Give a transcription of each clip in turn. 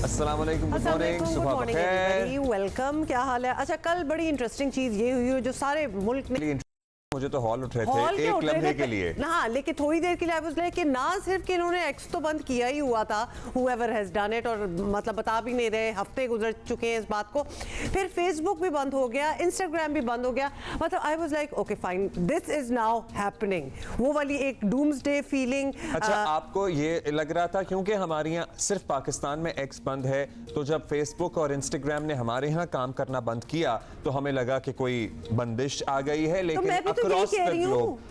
अस्सलाम वालेकुम, good morning, सुबह बखैर। वेलकम। क्या हाल है? अच्छा, कल बड़ी इंटरेस्टिंग चीज ये हुई जो सारे मुल्क ने मुझे तो हॉल उठ रहे थे एक लम्हे के लिए। हाँ, लेकिन थोड़ी देर के लिए आई कि ना सिर्फ कि इन्होंने एक्स तो बंद किया ही हुआ था, whoever has done it, और मतलब बता भी नहीं रहे, हफ्ते गुजर चुके हैं इस बात को। फिर फेसबुक भी बंद हो गया, इंस्टाग्राम भी बंद हो गया। मतलब I was like okay fine, this is now happening. वो वाली एक डूम्सडे फीलिंग। अच्छा, आपको ये लग रहा था क्योंकि हमारे यहाँ सिर्फ पाकिस्तान में एक्स बंद है, तो जब फेसबुक और इंस्टाग्राम ने हमारे यहाँ काम करना बंद किया तो हमें लगा कि कोई बंदिश आ गई है, लेकिन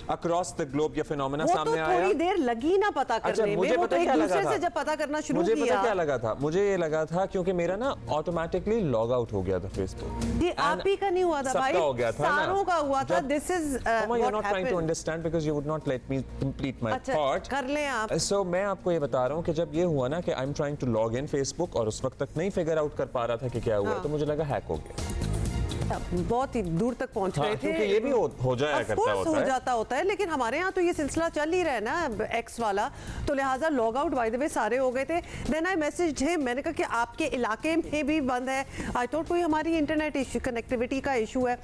अक्रॉस द ग्लोब ये फिनोमेना सामने आया। थोड़ी देर लगी ना पता करने में, वो तो एक दूसरे से जब पता करना शुरू किया। मुझे पता क्या लगा था? मुझे ये लगा था क्योंकि मेरा ना ऑटोमेटिकली लॉग आउट हो गया था फेसबुक। जी, आप ही का नहीं हुआ था भाई, हो गया था, सारों का हुआ था। This is what you are not trying to understand because you would not let me complete my thought. कर लें आप। सो मैं आपको ये बता रहा हूँ कि जब ये हुआ ना कि I am trying to log in Facebook और उस वक्त तक नहीं फिगर आउट कर पा रहा था कि क्या हुआ, तो मुझे लगा हैक हो गया। बहुत ही दूर तक पहुंच गए थे, क्योंकि ये भी हो जाया करता होता है, लेकिन हमारे यहाँ तो ये सिलसिला चल ही रहा है ना एक्स वाला, तो लिहाजा लॉग आउट बाय द वे सारे हो गए थे। देन आई मैसेज हिम, मैंने कहा कि आपके इलाके में भी बंद है। आई थॉट कोई हमारी इंटरनेट इशू, कनेक्टिविटी का इशू है,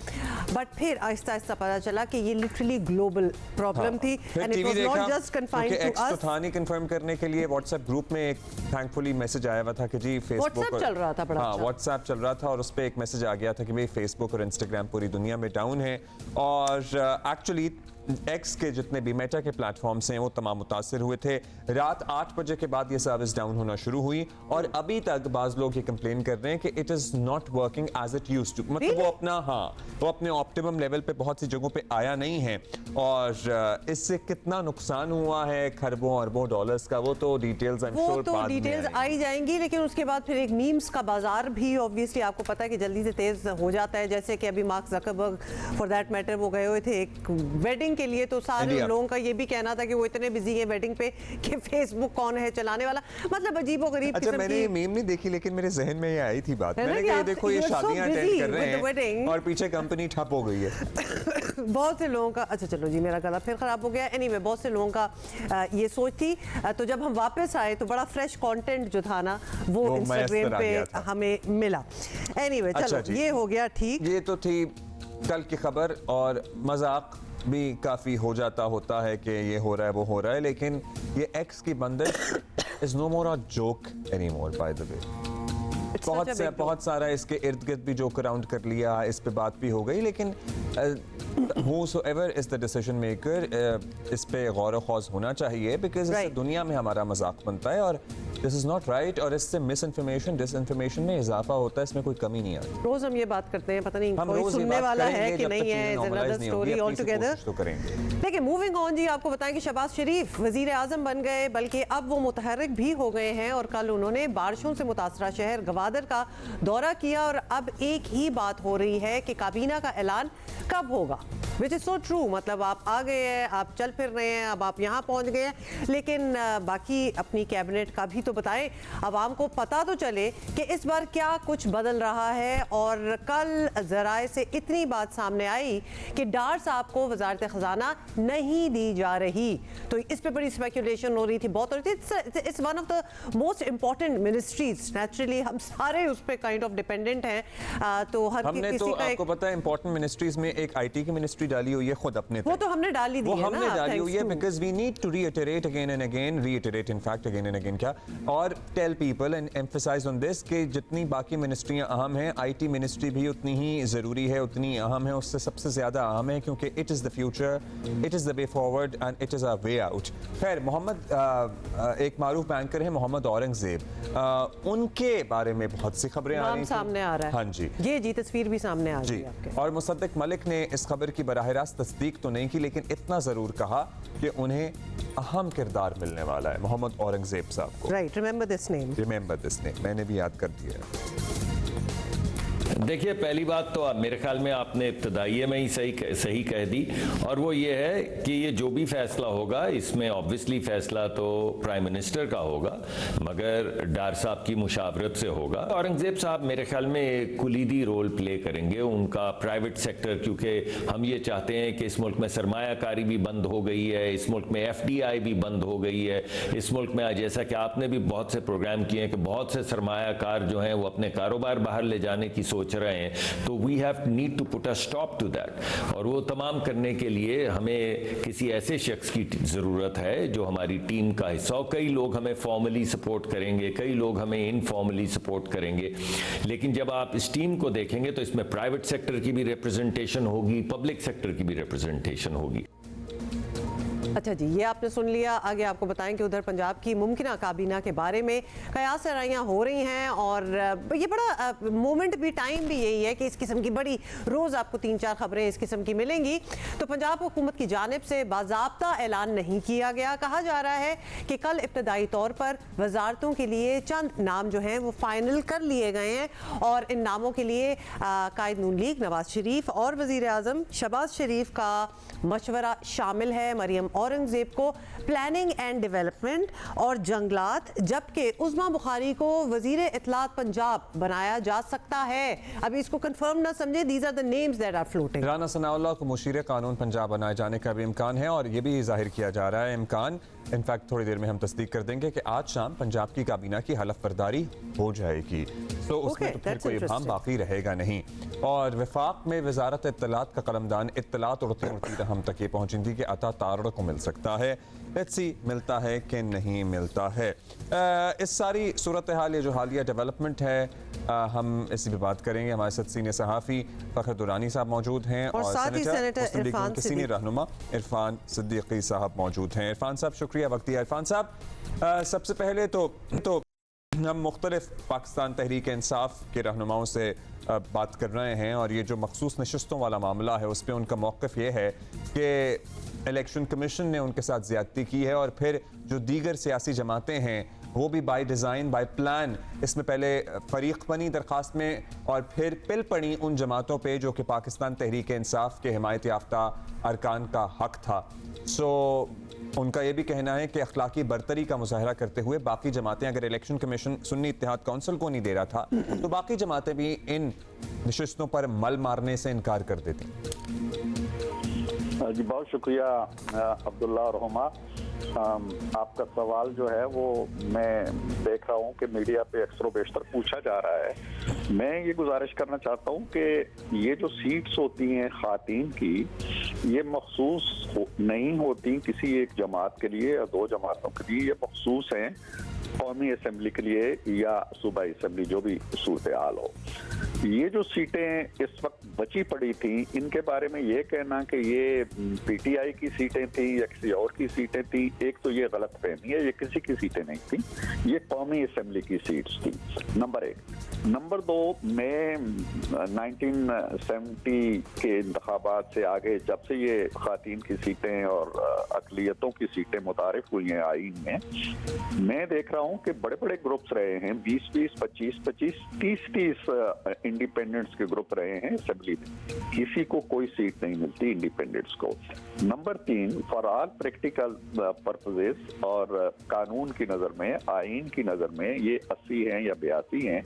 बट फिर आहिस्ता आहिस्ता पता चला कि ये लिटरली ग्लोबल प्रॉब्लम थी and it was not just confined to us. तो था नहीं कंफर्म करने के लिए व्हाट्सएप ग्रुप में एक थैंकफुली मैसेज आया हुआ था कि जी फेसबुक व्हाट्सएप चल रहा था, बड़ा व्हाट्सएप चल रहा था और उस पर एक मैसेज आ गया था कि भाई फेसबुक और इंस्टाग्राम पूरी दुनिया में डाउन है और एक्चुअली एक्स के जितने भी मेटा के प्लेटफॉर्म्स हैं वो तमाम मुतासिर हुए थे। रात 8 बजे के बाद ये सर्विस डाउन होना शुरू हुई और अभी तक बाज़ लोग ये कंप्लेन कर रहे हैं कि it is not working as it used to. मतलब वो अपने ऑप्टिमम लेवल पे बहुत सी जगहों पे आया नहीं है और इससे कितना नुकसान हुआ है खरबों अरबों डॉलर्स का, वो तो डिटेल्स आई एम श्योर बाद में डिटेल्स आई जाएंगी। लेकिन उसके बाद फिर एक मीम्स का बाजार भी ऑब्वियसली आपको पता है कि जल्दी से तेज हो जाता है। जैसे कि अभी mark Zuckerberg for that matter वो गए हुए थे एक वेडिंग के लिए, तो सारे लोगों का ये भी कहना था कि वो इतने बिजी है वेडिंग पे कि फेसबुक कौन है चलाने वाला। मतलब अजीब और गरीब किस्म की। मैंने ये मीम नहीं देखी लेकिन मेरे जहन में ये आई थी बात। मैंने कहा ये देखो ये शादियां अटेंड कर रहे हैं और पीछे कंपनी ठप हो गई है। बहुत से लोगों का, अच्छा चलो जी मेरा गला फिर खराब हो गया। एनीवे बहुत से लोगों का ये सोच थी। तो जब हम वापस आए तो बड़ा फ्रेश कंटेंट जो था ना वो इंस्टाग्राम पे हमें मिला। एनीवे चलो ये हो गया ठीक। ये तो थी कल की खबर और मजाक भी काफ़ी हो जाता होता है कि ये हो रहा है वो हो रहा है, लेकिन ये एक्स की बंदिश is no more a joke any more by the way. बहुत सारा इसके इर्द गिर्द भी जोक अराउंड कर लिया, इस पे बात भी हो गई, लेकिन whosoever is the decision maker इस पे गौर ख़ौज़ होना चाहिए बिकॉज दुनिया में हमारा मजाक बनता है और दिस इज नॉट राइट और इससे मिस इन्फॉर्मेशन डिसइन्फॉर्मेशन में इजाफा होता है, इसमें कोई कमी नहीं आती। रोज हम ये बात करते हैं, पता नहीं कोई सुनने वाला है कि नहीं है, is another story all together. लेकिन मूविंग ऑन जी, आपको बताएं कि शहबाज शरीफ वजीर आजम बन गए, बल्कि अब वो मुतहर्रिक भी हो गए हैं और कल उन्होंने बारिशों से मुतासरा शहर गवादर का दौरा किया और अब एक ही बात हो रही है कि काबीना का ऐलान कब होगा, विच इज़ सो ट्रू। मतलब आप आ गए हैं, आप चल फिर रहे हैं, अब आप यहाँ पहुँच गए हैं, लेकिन बाकी अपनी कैबिनेट का भी तो बताएं, आवाम को पता तो चले कि इस बार क्या कुछ बदल रहा है। और कल ज़राए से इतनी बात सामने आई कि डार साहब को वजारत ख़जाना नहीं दी जा रही, तो इस पर बड़ी स्पेकुलेशन हो रही थी, बहुत हो रही थी। It's one of the most important ministries, naturally हम सारे उस पर काइंड ऑफ डिपेंडेंट हैं। तो हर हमने तो आपको पता है इंपॉर्टेंट मिनिस्ट्रीज में एक IT की मिनिस्ट्री डाली हुई है खुद अपने, वो तो हमने डाली दी है ना, हमने डाली हुई है because we need to reiterate again and again, reiterate in fact again and again क्या, और tell people and emphasize on this कि जितनी बाकी मिनिस्ट्रियां अहम हैं, IT मिनिस्ट्री भी उतनी ही ज़रूरी है, उतनी अहम है, उससे सबसे ज़्यादा अहम है क्योंकि it is the future, it is the way forward and it is a way out. खैर, मोहम्मद एक मारूफ बैंकर हैं मोहम्मद औरंगजेब, उनके बारे में बहुत सी खबरें आ रही सामने आ रहा है। हाँ जी, ये जी तस्वीर भी सामने आ रही है आपके। और मुसद्दिक मलिक ने इस खबर की बराह रास्त तस्दीक तो नहीं की, लेकिन इतना ज़रूर कहा कि उन्हें अहम किरदार मिलने वाला है मोहम्मद औरंगजेब साहब को। राइट, रिमेंबर दिस नेम, मैंने भी याद कर दिया। देखिए, पहली बात तो आप मेरे ख्याल में आपने इब्तदाइये में ही सही कह दी, और वो ये है कि ये जो भी फैसला होगा इसमें ऑब्वियसली फैसला तो प्राइम मिनिस्टर का होगा, मगर डार साहब की मुशावरत से होगा। औरंगजेब साहब मेरे ख्याल में एक कुलीदी रोल प्ले करेंगे, उनका प्राइवेट सेक्टर, क्योंकि हम ये चाहते हैं कि इस मुल्क में सरमायाकारी भी बंद हो गई है, इस मुल्क में FDI भी बंद हो गई है, इस मुल्क में जैसा कि आपने भी बहुत से प्रोग्राम किए हैं कि बहुत से सरमायाकार जो हैं वो अपने कारोबार बाहर ले जाने की सोच रहे हैं, तो we have need to put a stop to that. और वो तमाम करने के लिए हमें किसी ऐसे शख्स की ज़रूरत है जो हमारी टीम का हिस्सा हो। कई लोग हमें फॉर्मली सपोर्ट करेंगे, कई लोग हमें इनफॉर्मली सपोर्ट करेंगे, लेकिन जब आप इस टीम को देखेंगे तो इसमें प्राइवेट सेक्टर की भी रिप्रेजेंटेशन होगी, पब्लिक सेक्टर की भी रिप्रेजेंटेशन होगी। अच्छा जी, ये आपने सुन लिया। आगे आपको बताएं कि उधर पंजाब की मुमकिना काबीना के बारे में कयास राइयाँ हो रही हैं, और ये बड़ा मोमेंट भी, टाइम भी यही है कि इस किस्म की बड़ी रोज़ आपको 3-4 खबरें इस किस्म की मिलेंगी। तो पंजाब हुकूमत की जानिब से बाज़ाब्ता ऐलान नहीं किया गया। कहा जा रहा है कि कल इब्तदाई तौर पर वजारतों के लिए चंद नाम जो हैं वो फाइनल कर लिए गए हैं, और इन नामों के लिए कायद नून लीग नवाज शरीफ और वज़ीर आज़म शहबाज शरीफ का मशवरा शामिल है। मरियम औरंगजेब को प्लानिंग एंड डेवलपमेंट और जंगलात, जबकि उज़मा बुखारी को वजीर इत्तलात पंजाब बनाया जा सकता है। अभी इसको कंफर्म ना समझे, these are the names that are floating. Rana Sanaullah को मुशीर कानून पंजाब बनाए जाने का भी इम्कान है, और ये भी जाहिर किया जा रहा है इम्कान, इनफैक्ट थोड़ी देर में हम तस्दीक कर देंगे कि आज शाम पंजाब की काबीना की हलफ बर्दारी हो जाएगी। तो उसमें तो फिर कोई इब्हाम बाकी रहेगा नहीं। और वफाक में वजारत इत्तलात का कलमदान इत्तलात उड़ती उड़ती हम तक ये पहुंची कि अता तारड़ को मिल सकता है। लेट्स सी मिलता है कि नहीं मिलता है। इस सारी सूरत हाल, ये जो हालिया डेवलपमेंट है, हम इसी पे बात करेंगे। हमारे साथ सीनियर सहाफ़ी फ़खर दुरानी साहब मौजूद हैं, और सेनेटर इरफान के सीनियर रहनुमा इरफान सिद्दीकी साहब मौजूद हैं। इरफान साहब शुक्रिया वक्त दिया। इरफान साहब, सबसे पहले तो हम मुख्तलिफ पाकिस्तान तहरीक इंसाफ के रहनुमाओं से बात कर रहे हैं, और ये जो मखसूस नशस्तों वाला मामला है उस पर उनका मौक़िफ़ ये है कि इलेक्शन कमीशन ने उनके साथ ज़्यादती की है, और फिर जो दीगर सियासी जमातें हैं वो भी बाय डिज़ाइन बाय प्लान इसमें पहले फरीक बनी दरख्वास्त में, और फिर पिल पड़ी उन जमातों पे जो कि पाकिस्तान तहरीक इंसाफ के हिमायत याफ्ता अरकान का हक था। सो उनका ये भी कहना है कि अखलाकी बरतरी का मुजाहरा करते हुए बाकी जमातें, अगर इलेक्शन कमीशन सुन्नी इत्तेहाद काउंसिल को नहीं दे रहा था तो बाकी जमातें भी इन नशिस्तों पर मल मारने से इनकार कर देती। जी बहुत शुक्रिया अब्दुल्ला और हुमा। आपका सवाल जो है वो मैं देख रहा हूँ कि मीडिया पे अक्सर बेशतर पूछा जा रहा है। मैं ये गुजारिश करना चाहता हूँ कि ये जो सीट्स होती हैं खातीन की, ये मखसूस नहीं होती किसी एक जमात के लिए या दो जमातों के लिए, ये मखसूस हैं कौमी असम्बली के लिए या सूबाई असम्बली, जो भी सूरत हाल हो। ये जो सीटें इस वक्त बची पड़ी थी, इनके बारे में ये कहना कि ये PTI की सीटें थी या किसी और की सीटें थी, एक तो ये गलत फहमी है, ये किसी की सीटें नहीं थी, ये कौमी असम्बली की सीट्स थी, नंबर 1। नंबर 2, मैं 1970 के इंतखाबात से आगे, जब से ये खातीन की सीटें और अकलियतों की सीटें मुतारिफ हुई हैं आईन में, मैं देख रहा हूँ कि बड़े बड़े ग्रुप्स रहे हैं, 20-20, 25-25, 30-30 इंडिपेंडेंट्स के ग्रुप रहे हैं असेंबली में, किसी को कोई सीट नहीं मिलती इंडिपेंडेंट्स को। Number 3, for all practical purposes और कानून की नजर में, आईन की नजर में, ये 80 हैं या 82 हैं,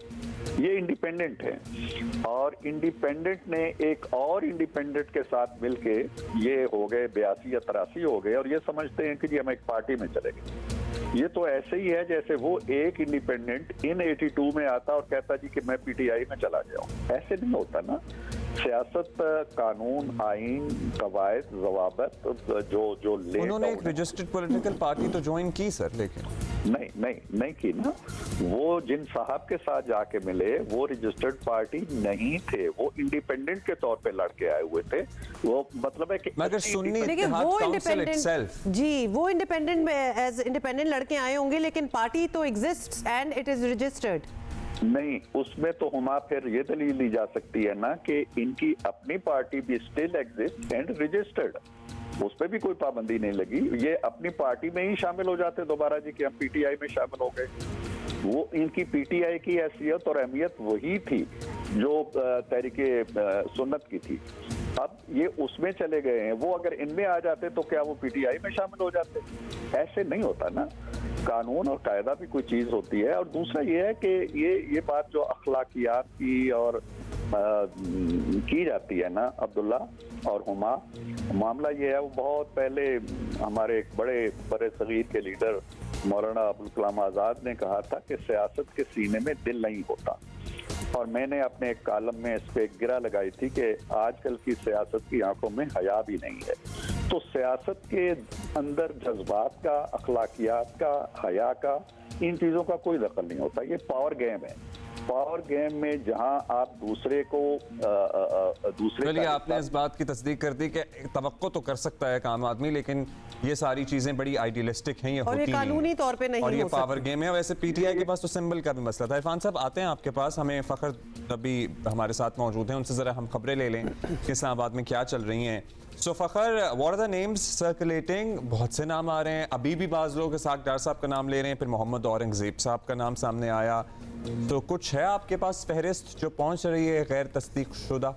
ये इंडिपेंडेंट हैं, और इंडिपेंडेंट ने एक और इंडिपेंडेंट के साथ मिलके ये हो गए 82 या 83 हो गए, और ये समझते हैं कि जी हम एक पार्टी में चले गए। ये तो ऐसे ही है जैसे वो एक इंडिपेंडेंट इन 82 में आता और कहता जी कि मैं PTI में चला गया हूँ। ऐसे नहीं होता ना। सियासत, कानून, आईन, कवायद, ज़वाबित जो उन्होंने एक रजिस्टर्ड पॉलिटिकल पार्टी तो ज्वाइन की सर, लेकिन नहीं की ना। वो जिन साहब के साथ जाके मिले वो रजिस्टर्ड पार्टी नहीं थे, वो इंडिपेंडेंट के तौर पे लड़के आए हुए थे। वो मतलब है कि मगर सुन्नी इत्तेहाद काउंसिल इटसेल्फ, जी वो इंडिपेंडेंट में एज इंडिपेंडेंट लड़के आए होंगे, लेकिन पार्टी तो exists and it is registered. नहीं, उसमें तो हुमा फिर ये दलील दी जा सकती है ना कि इनकी अपनी पार्टी भी स्टिल एग्जिस्ट एंड रजिस्टर्ड, उस पर भी कोई पाबंदी नहीं लगी। ये अपनी पार्टी में ही शामिल हो जाते दोबारा जी कि हम PTI में शामिल हो गए। वो इनकी पीटीआई की हैसियत और अहमियत वही थी जो तहरीके सुन्नत की थी। अब ये उसमें चले गए हैं, वो अगर इनमें आ जाते तो क्या वो पीटीआई में शामिल हो जाते? ऐसे नहीं होता ना, कानून और कायदा भी कोई चीज होती है। और दूसरा ये है कि ये बात जो अखलाकियात की और की जाती है ना अब्दुल्ला और हुमा, मामला ये है, वो बहुत पहले हमारे एक बड़े सगीर के लीडर मौलाना अबुल कलाम आज़ाद ने कहा था कि सियासत के सीने में दिल नहीं होता। और मैंने अपने एक कालम में इस पे एक गिरा लगाई थी कि आजकल की सियासत की आंखों में हया भी नहीं है। तो सियासत के अंदर जज्बात का, अखलाकियात का, हया का, इन चीज़ों का कोई दखल नहीं होता। ये पावर गेम है। पावर गेम में जहां आप दूसरे को चलिए, आपने इस बात की तस्दीक कर दी कि तवक्को तो कर सकता है काम आदमी, लेकिन ये सारी चीजें बड़ी आइडियलिस्टिक हैं, ये और होती ये कानूनी तौर पे नहीं और ये हो पावर गेम है। वैसे पीटीआई के पास तो सिंबल का भी मसला था। इरफान साहब आते हैं आपके पास, हमें फ़खर अभी हमारे साथ मौजूद हैं, उनसे ज़रा हम खबरें ले लें कि इस्लामाबाद में क्या चल रही हैं। So Fakhar, what are the names circulating? बहुत से नाम आ रहे हैं, अभी भी बाज़ लोग इसाक डार साहब का नाम ले रहे हैं, फिर मोहम्मद औरंगज़ेब साहब का नाम सामने आया। तो कुछ है आपके पास फहरिस्त जो पहुंच रही है गैर तस्दीक शुदा?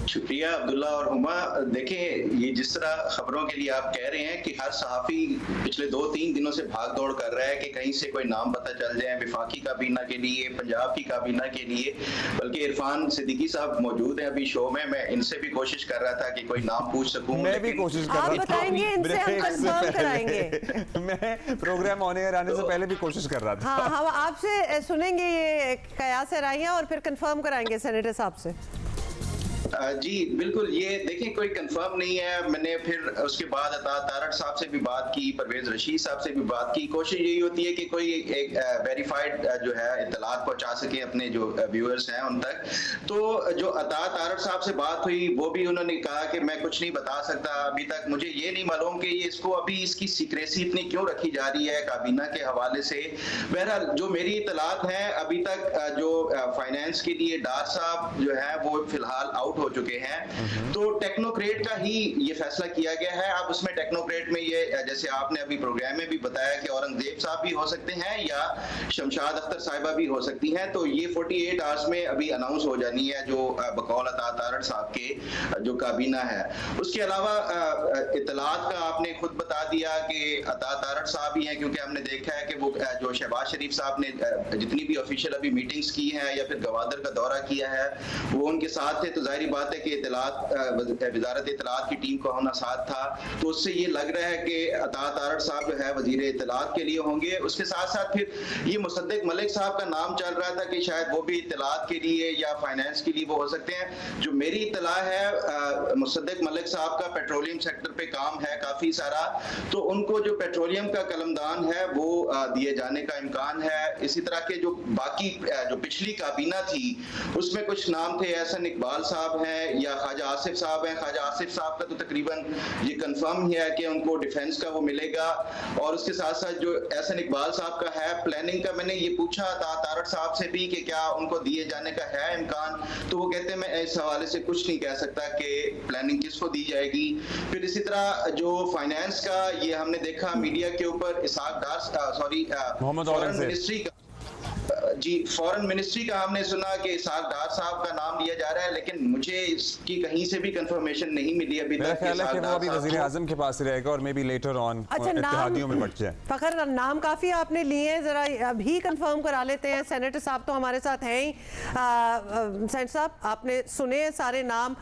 शुक्रिया अब्दुल्ला और हुमा। देखें, ये जिस तरह खबरों के लिए आप कह रहे हैं कि हर सहाफ़ी पिछले 2-3 दिनों से भाग दौड़ कर रहा है कि कहीं से कोई नाम पता चल जाए विफाकी काबीना के लिए, पंजाब की काबीना के लिए, बल्कि इरफान सिद्दीकी साहब मौजूद हैं अभी शो में। मैं इनसे भी कोशिश कर रहा था कि कोई नाम पूछ सकूं। मैं भी कोशिश कर रहा था। आप बताएंगे, इनसे हम कंफर्म कराएंगे। मैं प्रोग्राम ऑन एयर आने से पहले भी कोशिश कर रहा था। हाँ, हम आपसे सुनेंगे ये कयास राइयां और फिर कंफर्म कराएंगे सेनेटर साहब से। जी बिल्कुल, ये देखें कोई कंफर्म नहीं है। मैंने फिर उसके बाद अता तारड़ साहब से भी बात की, परवेज रशीद साहब से भी बात की। कोशिश यही होती है कि कोई एक वेरीफाइड जो है इत्तलात पहुंचा सके अपने जो व्यूअर्स हैं उन तक। तो जो अता तारड़ साहब से बात हुई, वो भी उन्होंने कहा कि मैं कुछ नहीं बता सकता अभी तक, मुझे ये नहीं मालूम कि ये इसको अभी इसकी सीक्रेसी इतनी क्यों रखी जा रही है काबीना के हवाले से। बहरहाल जो मेरी इत्तलात हैं अभी तक, जो फाइनेंस के लिए डार साहब जो है वो फिलहाल आउट हो चुके हैं। तो टेक्नोक्रेट का ही ये फैसला किया गया है। अब उसमें टेक्नोक्रेट में ये, जैसे आपने अभी प्रोग्राम में भी बताया कि औरंगजेब साहब भी हो सकते हैं या शमशाद अख्तर साहिबा भी हो सकती हैं। तो ये 48 आवर्स में अभी अनाउंस हो जानी है जो बकौल अता तारड़ साहब के जो काबीना है। उसके अलावा इत्तलात का आपने खुद बता दिया कि अता तारड़ साहब ही हैं, क्योंकि हमने देखा है कि वो जो शहबाज शरीफ साहब ने जितनी भी ऑफिशियल अभी मीटिंग्स की हैं या फिर गवादर का दौरा किया है वो उनके साथ थे। तो जाहिर बात है कि वजारत इत्तलात की टीम का होना साथ था। तो उससे ये लग रहा है कि अता तारड़ साहब जो है वजीर इत्तलात के लिए होंगे। उसके साथ साथ फिर ये मुसद्दिक मलिक साहब का नाम चल रहा था कि शायद वो भी इत्तलात के लिए या फाइनेंस के लिए वो हो सकते हैं। जो मेरी इत्तला है, मुसद्दिक मलिक साहब का पेट्रोलियम सेक्टर पे काम है काफी सारा, तो उनको जो पेट्रोलियम का कलमदान है वो दिए जाने का इम्कान है। इसी तरह के जो बाकी जो पिछली काबीना थी उसमें कुछ नाम थे, एहसन इकबाल साहब हैं या ख्वाजा आसिफ साहब हैं। ख्वाजा आसिफ साहब का तो तकरीबन ये कंफर्म ही है कि उनको डिफेंस का वो मिलेगा। और उसके साथ साथ जो एहसन इकबाल साहब का है प्लानिंग का, मैंने ये पूछा तारड़ साहब से भी कि क्या उनको दिए जाने का है इम्कान, तो वो कहते हैं मैं इस हवाले से कुछ नहीं कह सकता कि प्लानिंग किसको दी जाएगी। फिर इसी तरह जो फाइनेंस का, ये हमने देखा मीडिया के ऊपर इसाक डार मोहम्मद फॉरेन मिनिस्ट्री का, जी फॉरेन मिनिस्ट्री का हमने सुना कि इसाक डार साहब का नाम लिया जा रहा है, लेकिन मुझे इसकी कहीं से भी कंफर्मेशन नहीं मिली अभी तक। ख्याल है कि वो अभी वजीर आजम के पास रहेगा और मे बी लेटर ऑन इत्तेहादियों में बट जाए। फखर, नाम काफी आपने लिए हैं, जरा अभी कंफर्म करा लेते हैं। सेनेटर साहब तो हमारे साथ हैं ही। सेनेटर साहब, आपने सुने सारे नाम।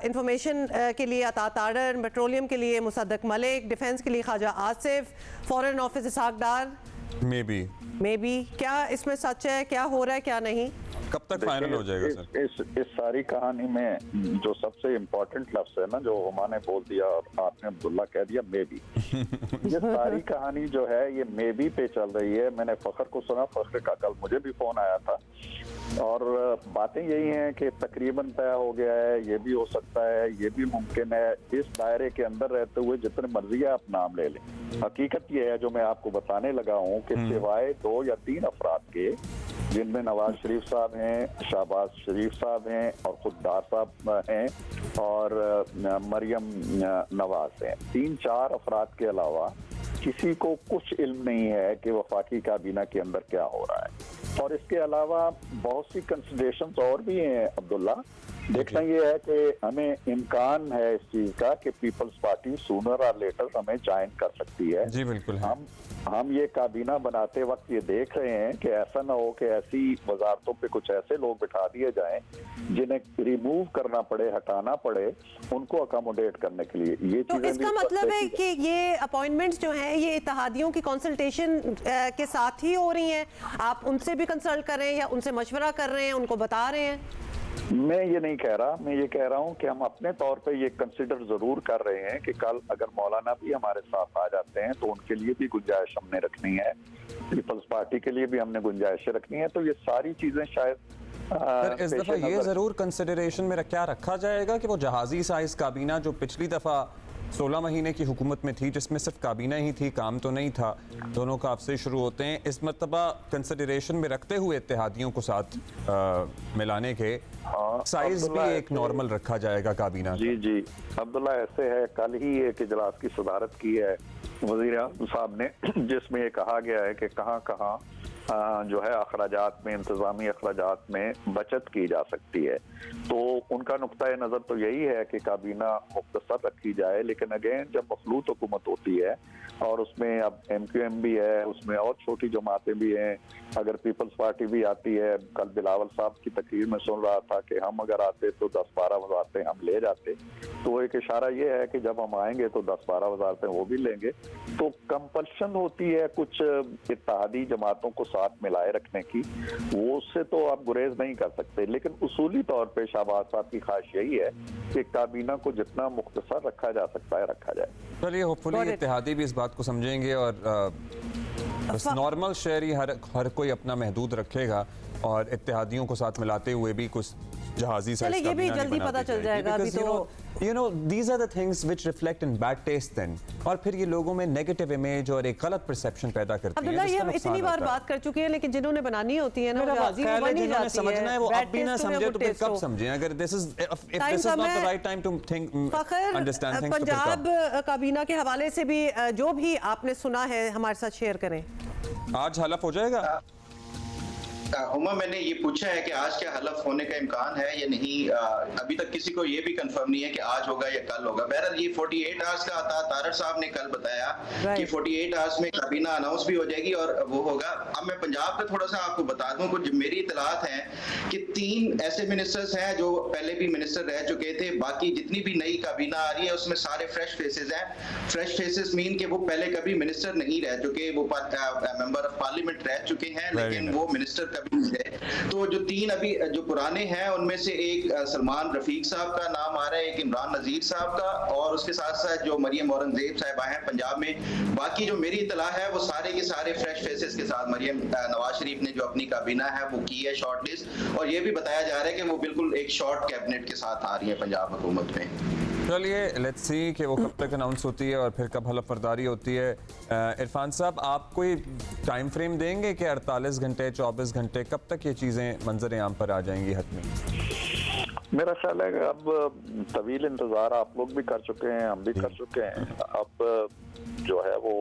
इंफॉर्मेशन के लिए अता तारड़, पेट्रोलियम के लिए मुसद्दिक मलिक, डिफेंस के लिए Khawaja Asif, foreign office Ishaq Dar. Maybe क्या इसमें सच है, क्या हो रहा है, क्या नहीं? कब तक फाइनल हो जाएगा सर? इस सारी कहानी में जो सबसे इम्पोर्टेंट लफ्ज है ना, जो हुमा ने बोल दिया और आपने अब्दुल्ला कह दिया, मे बी। ये सारी कहानी जो है ये मे बी पे चल रही है। मैंने फखर को सुना, फखर का कल मुझे भी फोन आया था और बातें यही हैं कि तकरीबन तय हो गया है, ये भी हो सकता है, ये भी मुमकिन है। इस दायरे के अंदर रहते हुए जितने मर्जी है आप नाम ले लें। हकीकत ये है जो मैं आपको बताने लगा हूँ कि सिवाय 2 या 3 अफराद के, जिनमें नवाज शरीफ साहब हैं, शहबाज शरीफ साहब हैं और खुद डार साहब हैं और मरियम नवाज हैं, 3-4 अफराद के अलावा किसी को कुछ इल्म नहीं है कि वफाकी काबीना के अंदर क्या हो रहा है। और इसके अलावा बहुत सी कंसिडरेशंस और भी हैं अब्दुल्ला। देखना ये है कि हमें इम्कान है इस चीज का कि पीपल्स पार्टी सूनर और लेटर हमें ज्वाइन कर सकती है। जी बिल्कुल है। हम ये काबीना बनाते वक्त ये देख रहे हैं कि ऐसा ना हो कि ऐसी वजारतों पे कुछ ऐसे लोग बिठा दिए जाएं जिन्हें रिमूव करना पड़े, हटाना पड़े, उनको अकोमोडेट करने के लिए। ये तो इसका मतलब है कि ये अपॉइंटमेंट्स जो हैं ये इत्तेहादियों की कंसल्टेशन के साथ ही हो रही हैं? आप उनसे भी कंसल्ट कर रहे हैं या उनसे मशवरा कर रहे हैं, उनको बता रहे हैं? मैं ये नहीं कह रहा, मैं ये कह रहा हूँ कि हम अपने तौर पे ये कंसिडर जरूर कर रहे हैं कि कल अगर मौलाना भी हमारे साथ आ जाते हैं तो उनके लिए भी गुंजाइश हमने रखनी है, पीपल्स पार्टी के लिए भी हमने गुंजाइशें रखनी है। तो ये सारी चीजें शायद इस दफा ये जरूर कंसिडरेशन में क्या रखा जाएगा कि वो जहाजी साइज काबीना जो पिछली दफा 16 महीने की हुकूमत में थी, जिसमें सिर्फ काबीना ही थी, काम तो नहीं था, दोनों का आपसे शुरू होते हैं, इस मरतबा कंसिडरेशन में रखते हुए इत्तेहादियों को साथ मिलाने के साइज भी एक नॉर्मल रखा जाएगा काबीना? जी जी अब्दुल्ला, ऐसे है, कल ही एक इजलास की सदारत की है वज़ीर आज़म साहब ने, जिसमें ये कहा गया है कि कहाँ जो है अखराजात में, इंतजामी अखराजात में बचत की जा सकती है। तो उनका नुक्ता नज़र तो यही है कि काबीना मुख्तसर रखी जाए, लेकिन अगेन जब मखलूत हुकूमत होती है और उसमें अब MQM भी है, उसमें और छोटी जमातें भी हैं, अगर पीपल्स पार्टी भी आती है, कल बिलावल साहब की तकरीर में सुन रहा था कि हम अगर आते तो 10-12 वजारतें हम ले जाते, तो एक इशारा ये है कि जब हम आएंगे तो 10-12 वजारतें वो भी लेंगे। तो कंपल्शन होती है कुछ इत्तेहादी जमातों को साथ मिलाए रखने की, वो उससे तो आप गुरेज नहीं कर सकते, लेकिन उसूली तौर पे शहबाज साहब की ख्वाहिश यही है कि काबीना को जितना मुख्तसर रखा जा सकता है रखा जाए। चलिए, होपफुली इत्तेहादी भी इस बात को समझेंगे और बस नॉर्मल शेयर ही हर कोई अपना महदूद रखेगा और इत्तेहादियों को साथ मिलाते हुए भी कुछ जहाजी साइज ये भी जल्दी पता चल जाएगा। अभी तो you know these are the things which reflect in bad taste then, और फिर ये लोगों में नेगेटिव इमेज और एक गलत परसेप्शन पैदा करती है। ये हम इतनी बार बात कर चुके हैं, लेकिन जिन्होंने बनानी होती है ना, जिन्होंने समझना है वो अब भी ना समझे तो फिर कब समझें? अगर this is not the right time to think, understand things, Punjab काबीना के हवाले से भी जो भी आपने सुना है हमारे साथ शेयर करें। आज हलफ हो जाएगा? हुमा, मैंने ये पूछा है कि आज क्या हलफ होने का इम्कान है या नहीं। अभी तक किसी को ये भी कंफर्म नहीं है कि आज होगा या कल होगा। बहरहाल ये 48 आवर्स का आता, तारड़ साहब ने कल बताया कि 48 आवर्स में काबीना अनाउंस भी हो जाएगी और वो होगा। अब मैं पंजाब का थोड़ा सा आपको बता दूं, कुछ मेरी इतलात हैं कि 3 ऐसे मिनिस्टर्स हैं जो पहले भी मिनिस्टर रह चुके थे, बाकी जितनी भी नई काबीना आ रही है उसमें सारे फ्रेश फेसेस हैं। फ्रेश फेसेस मीन कि वो पहले कभी मिनिस्टर नहीं रह चुके, वो मेंबर ऑफ पार्लियामेंट रह चुके हैं, लेकिन वो मिनिस्टर तो जो 3 अभी जो पुराने हैं उनमें से एक सलमान रफीक साहब का नाम आ रहा है, एक इमरान नजीर साहब का, और उसके साथ साथ जो मरियम औरंगजेब साहिबा हैं पंजाब में। बाकी जो मेरी इतला है वो सारे के सारे फ्रेश फेसेस के साथ मरियम नवाज शरीफ ने जो अपनी काबीना है वो की है शॉर्ट लिस्ट, और ये भी बताया जा रहा है कि वो बिल्कुल एक शॉर्ट कैबिनेट के साथ आ रही है पंजाब हुकूमत में। चलिए, लेट्स सी कि वो कब तक अनाउंस होती है और फिर कब हलफ बर्दारी होती है। इरफान साहब, आप कोई टाइम फ्रेम देंगे कि 48 घंटे, 24 घंटे, कब तक ये चीज़ें मंजर आम पर आ जाएंगी हतमी? मेरा ख्याल है कि अब तवील इंतजार आप लोग भी कर चुके हैं, हम भी कर चुके हैं। अब जो है वो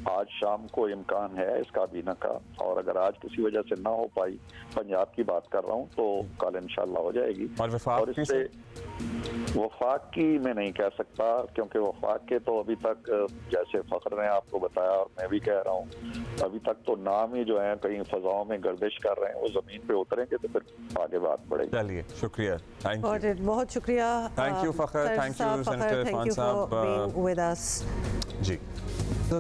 आज शाम को इम्कान है इस काबीना का, और अगर आज किसी वजह से ना हो पाई, पंजाब की बात कर रहा हूँ, तो कल इंशाल्लाह हो जाएगी। और इससे वफाक की मैं नहीं कह सकता, क्योंकि वफाक के तो अभी तक, जैसे फखर ने आपको बताया और मैं भी कह रहा हूँ, अभी तक तो नाम ही जो है कहीं फजाओं में गर्दिश कर रहे हैं, वो जमीन पे उतरेंगे तो फिर आगे बात बढ़ेगी। चलिए, शुक्रिया, थैंक यू, बहुत शुक्रिया, thank you Fakhar, thank you senator Irfan साहब विद अस जी। तो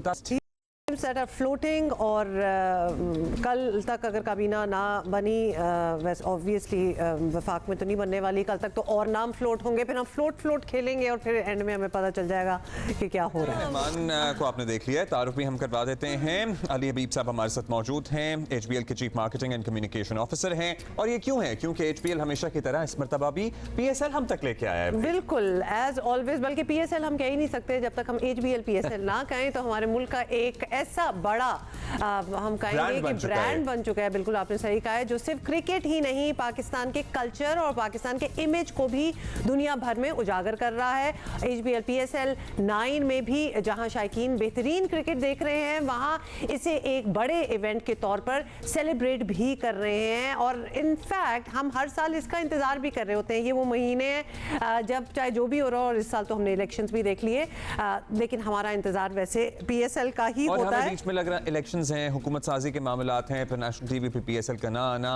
that are floating, और कल तक अगर काबीना ना बनी, वैसे ऑब्वियसली वफाक में तो नहीं बनने वाली, कल तक तो और नाम फ्लोट होंगे, फिर हम फ्लोट खेलेंगे और फिर एंड में हमें पता चल जाएगा कि क्या हो रहा है। मेहमान को आपने देख लिया है, तारुफ भी हम करवा देते हैं। अली हबीब साहब हमारे साथ मौजूद हैं, HBL के chief marketing and communication officer हैं, और ये क्यों है? क्योंकि HBL हमेशा की तरह इस मरतबा भी PSL हम तक लेके आया है। बिल्कुल, एज ऑलवेज, बल्कि PSL हम कह ही नहीं सकते जब तक हम HBL PSL ना कहें, तो हमारे मुल्क का एक ऐसा बड़ा हम कहेंगे कि ब्रांड बन चुका है, बिल्कुल आपने सही कहा है, जो सिर्फ क्रिकेट ही नहीं पाकिस्तान के कल्चर और पाकिस्तान के इमेज को भी दुनिया भर में उजागर कर रहा है। HBL PSL 9 में भी जहां शायकीन बेहतरीन क्रिकेट देख रहे हैं, वहां इसे एक बड़े इवेंट के तौर पर सेलिब्रेट भी कर रहे हैं। और इनफैक्ट हम हर साल इसका इंतजार भी कर रहे होते हैं। ये वो महीने हैं जब चाहे जो भी हो रहा हो, और इस साल तो हमने इलेक्शंस भी देख लिए, लेकिन हमारा इंतजार वैसे PSL का ही और होता है। बीच में लग रहा इलेक्शंस हैं, हुकूमत साजी के मामलात हैं, फिर नेशनल टीवी पे PSL का ना आना,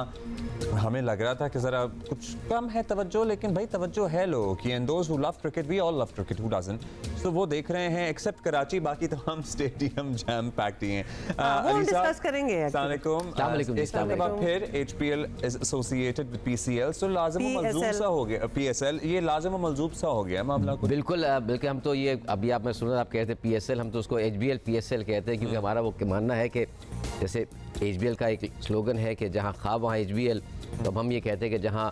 हमें लग रहा था कि जरा कुछ कम है तवज्जो, लेकिन भाई तवज्जो है लोगों की। And those who love cricket, we all love cricket, who doesn't? तो वो देख रहे हैं, एक्सेप्ट कराची, बाकी तमाम स्टेडियम जैम पैक्ड ही हैं। वो हम डिस्कस करेंगे। इसके बाद फिर HPL is associated with PCL, सो लाजिम व मलजूम सा हो गया PSL, ये लाजिम व मलजूम सा हो गया मामला। बिल्कुल बिल्कुल, हम तो ये अभी आप मैं सुना आप कहते हैं PSL, हम तो उसको HBL PSL कहते हैं, क्योंकि हमारा वो मानना है कि जैसे HBL का एक स्लोगन है कि जहाँ ख्वाब वहाँ HBL, तो अब हम ये कहते हैं कि जहाँ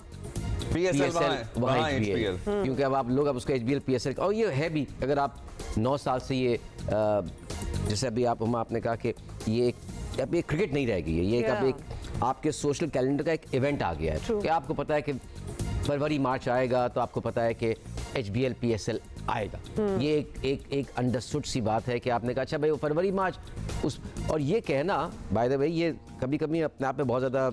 PSL वहाँ HBL, क्योंकि अब लोग अब उसको HBL PSL, और ये है भी, अगर आप 9 साल से ये जैसे अभी आपने कहा कि ये अब ये क्रिकेट नहीं रहेगी, ये अब एक आपके सोशल कैलेंडर का एक इवेंट आ गया है कि आपको पता है कि फरवरी मार्च आएगा तो आपको पता है कि HBL PSL आएगा। ये एक अंडरस्टूड सी बात है कि आपने कहा अच्छा भाई वो फरवरी मार्च उस, और ये कहना बाय द वे, ये कभी कभी अपने आप में बहुत ज़्यादा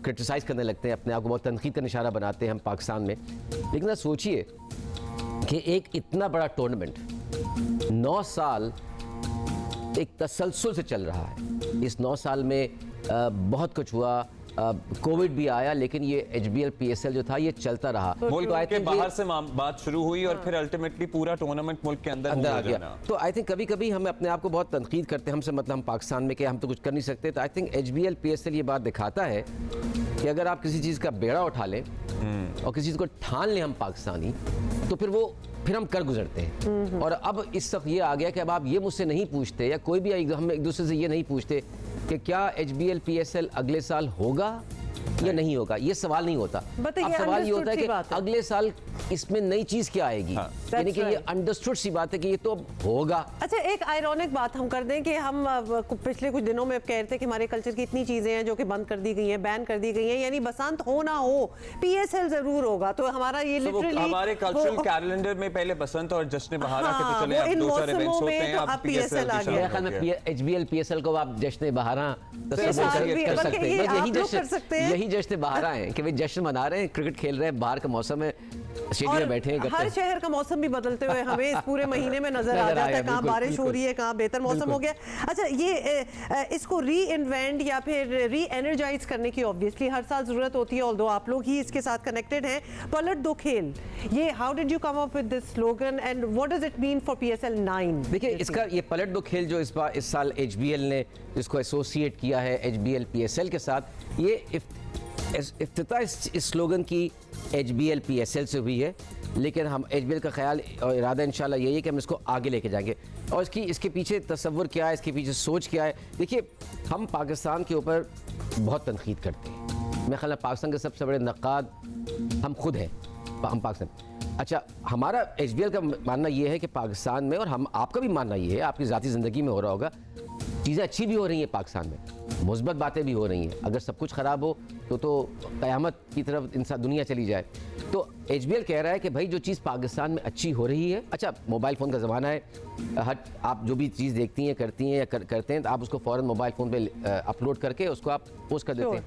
क्रिटिसाइज़ करने लगते हैं, अपने आप को बहुत तनकीद का निशाना बनाते हैं हम पाकिस्तान में, लेकिन आप सोचिए कि एक इतना बड़ा टूर्नामेंट 9 साल एक तसलसल से चल रहा है। इस 9 साल में बहुत कुछ हुआ, कोविड भी आया, लेकिन ये HBL PSL जो था ये चलता रहा। मुल्क के बाहर से बात शुरू हुई और फिर अल्टीमेटली पूरा टूर्नामेंट मुल्क के अंदर आ गया। तो आई थिंक कभी कभी हम अपने आप को बहुत तनकीद करते हैं, हमसे मतलब हम पाकिस्तान में कि हम तो कुछ कर नहीं सकते। तो आई थिंक HBL PSL ये बात दिखाता है कि अगर आप किसी चीज़ का बेड़ा उठा लें और किसी चीज़ को ठान लें हम पाकिस्तानी, तो फिर हम कर गुजरते हैं। और अब इस वक्त ये आ गया कि अब आप ये मुझसे नहीं पूछते, या कोई भी हम एक दूसरे से ये नहीं पूछते कि क्या HBL PSL अगले साल होगा या नहीं होगा, ये सवाल नहीं होता। अब सवाल ये होता है कि अगले साल इसमें नई चीज क्या आएगी, यानी कि ये अंडरस्टूड सी बात है कि ये तो होगा। अच्छा, एक आयरॉनिक बात हम कर दें कि हम पिछले कुछ दिनों में कह रहे थे कि हमारे कल्चर की इतनी चीजें हैं जो कि बंद कर दी गई हैं, बैन कर दी गई हैं, यानी बसंत हो ना हो PSL जरूर होगा। तो हमारा ये लिटरली हमारे कल्चरल कैलेंडर में पहले बसंत और जश्न बहार के तो चले, अब 2-4 इवेंट्स होते हैं, अब PSL आ गया। मेरे ख्याल में HBL PSL को आप जश्न बहारा कर सकते हैं, यही जश्न बहारा है कि भाई जश्न मना रहे हैं, क्रिकेट खेल रहे हैं, बाहर का मौसम है, स्टेडियम में बैठे हैं। हर शहर का मौसम भी बदलते हुए हमें इस पूरे महीने में नजर आ जाता है, कहाँ बारिश हो रही है, कहाँ बेहतर मौसम हो गया। अच्छा, ये इसको री इन्वेंट या फिर री एनर्जाइज करने की ऑब्वियसली हर साल जरूरत होती है, ऑल्दो आप लोग ही इसके साथ कनेक्टेड हैं। पलट दो खेल, ये how did you come up with this slogan and what does it mean for PSL 9? देखिए, इसका ये पलट दो खेल जो इस साल HBL ने इसको एसोसिएट किया है HBL PSL के साथ, ये इफ्तिताह इस स्लोगन की HBL PSL से हुई है, लेकिन हम HBL का ख्याल और इरादा इंशाल्लाह यही है कि हम इसको आगे लेके जाएंगे। और इसके पीछे तसव्वुर क्या है, इसके पीछे सोच क्या है। देखिए, हम पाकिस्तान के ऊपर बहुत तनकीद करते हैं, मेरे ख्याल में पाकिस्तान के सबसे बड़े नक़ाद हम खुद हैं, हम पाकिस्तान। अच्छा, हमारा HBL का मानना ये है कि पाकिस्तान में, और हम आपका भी मानना ये है, आपकी ज़ाती ज़िंदगी में हो रहा होगा, चीज़ें अच्छी भी हो रही हैं पाकिस्तान में, मुस्बत बातें भी हो रही हैं। अगर सब कुछ ख़राब हो तो क़यामत की तरफ इंसान दुनिया चली जाए। तो HBL कह रहा है कि भाई जो चीज़ पाकिस्तान में अच्छी हो रही है, अच्छा मोबाइल फ़ोन का ज़माना है, आप जो भी चीज़ देखती हैं, करती हैं या करते हैं, तो आप उसको फ़ौरन मोबाइल फ़ोन पे अपलोड करके उसको आप पोस्ट कर देते हैं।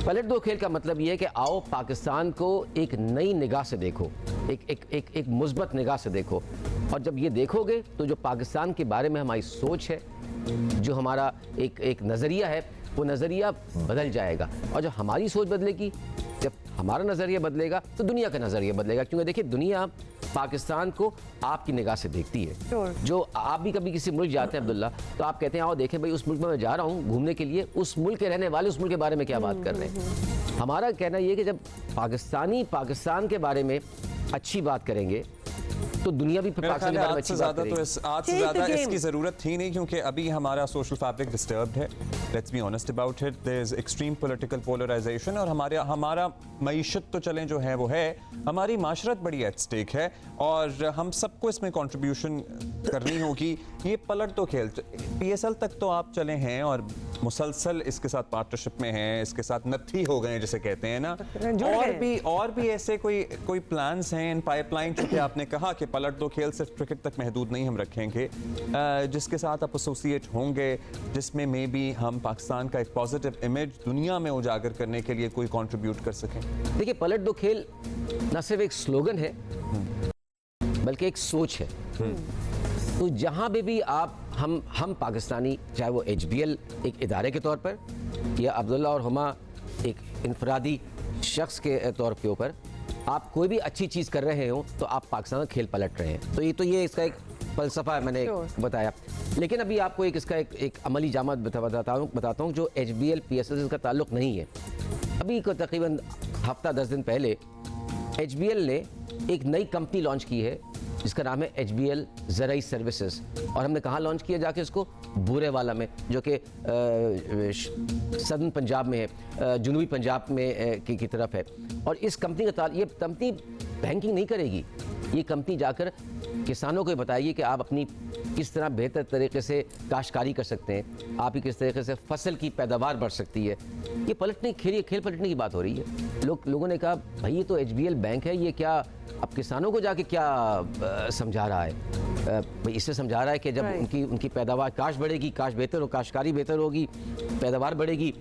पलट दो खेल का मतलब ये है कि आओ पाकिस्तान को एक नई निगाह से देखो, एक मुस्बत निगाह से देखो, और जब ये देखोगे तो जो पाकिस्तान के बारे में हमारी सोच है, जो हमारा एक नज़रिया है, वो नज़रिया बदल जाएगा। और जब हमारी सोच बदलेगी, जब हमारा नज़रिया बदलेगा, तो दुनिया का नज़रिया बदलेगा। क्योंकि देखिए, दुनिया पाकिस्तान को आपकी निगाह से देखती है। जो आप भी कभी किसी मुल्क जाते हैं अब्दुल्ला, तो आप कहते हैं आओ देखें भाई उस मुल्क में मैं जा रहा हूँ घूमने के लिए, उस मुल्क के रहने वाले उस मुल्क के बारे में क्या बात कर रहे हैं। हमारा कहना ये है कि जब पाकिस्तानी पाकिस्तान के बारे में अच्छी बात करेंगे, तो दुनिया भी मेरा पाकिस्तान ख्याल के है बारे में आज से अच्छी बात ज़्यादा तो करेगी। आज से Change the ज़्यादा game. इसकी ज़रूरत थी नहीं, क्योंकि अभी हमारा सोशल फैब्रिक डिस्टर्ब्ड है। Let's be honest about it, there is extreme political polarisation, और हमारा मईशत तो चलें जो है वो है, हमारी माशरत बड़ी एट स्टेक है, और हम सबको इसमें कंट्रीब्यूशन करनी होगी। ये पलट तो खेल PSL तक तो आप चले हैं और मुसलसल इसके साथ पार्टनरशिप में हैं, इसके साथ नत्थी हो गए जिसे कहते हैं ना, और भी ऐसे कोई प्लान्स हैं इन पाइपलाइन, चूंकि आपने कहा कि पलट दो खेल सिर्फ क्रिकेट तक महदूद नहीं हम रखेंगे, जिसके साथ आप एसोसिएट होंगे, जिसमें मे बी हम पाकिस्तान का एक पॉजिटिव इमेज दुनिया में उजागर करने के लिए कोई कंट्रीब्यूट कर सकें। देखिए, पलट दो खेल न सिर्फ एक स्लोगन है बल्कि एक सोच है। तो जहां भी आप हम पाकिस्तानी, चाहे वो HBL एक इदारे के तौर पर या अब्दुल्ला और हुमा एक इनफरादी शख्स के तौर के ऊपर, आप कोई भी अच्छी चीज़ कर रहे हो तो आप पाकिस्तान का खेल पलट रहे हैं। तो ये इसका एक फलसफा है, मैंने बताया। लेकिन अभी आपको इसका एक अमली जामा बताता हूँ जो HBL PSL का ताल्लुक़ नहीं है। अभी को तकरीबन हफ्ता 10 दिन पहले HBL ने एक नई कंपनी लॉन्च की है जिसका नाम है HBL ज़राई सर्विसेज, और हमने कहाँ लॉन्च किया? जाके उसको बूरेवाला में, जो कि सदर्न पंजाब में है, जनूबी पंजाब में की तरफ है। और इस कंपनी का ये कंपनी बैंकिंग नहीं करेगी, ये कंपनी जाकर किसानों को बताएगी कि आप अपनी किस तरह बेहतर तरीके से काश्तकारी कर सकते हैं, आप ही किस तरीके से फसल की पैदावार बढ़ सकती है। ये खेल पलटने की बात हो रही है। लोगों ने कहा भाई ये तो HBL बैंक है, ये क्या अब किसानों को जाके क्या समझा रहा है? भाई इससे समझा रहा है कि जब उनकी पैदावार काश बढ़ेगी, काश बेहतर हो, काश्तकारी बेहतर होगी, पैदावार बढ़ेगी,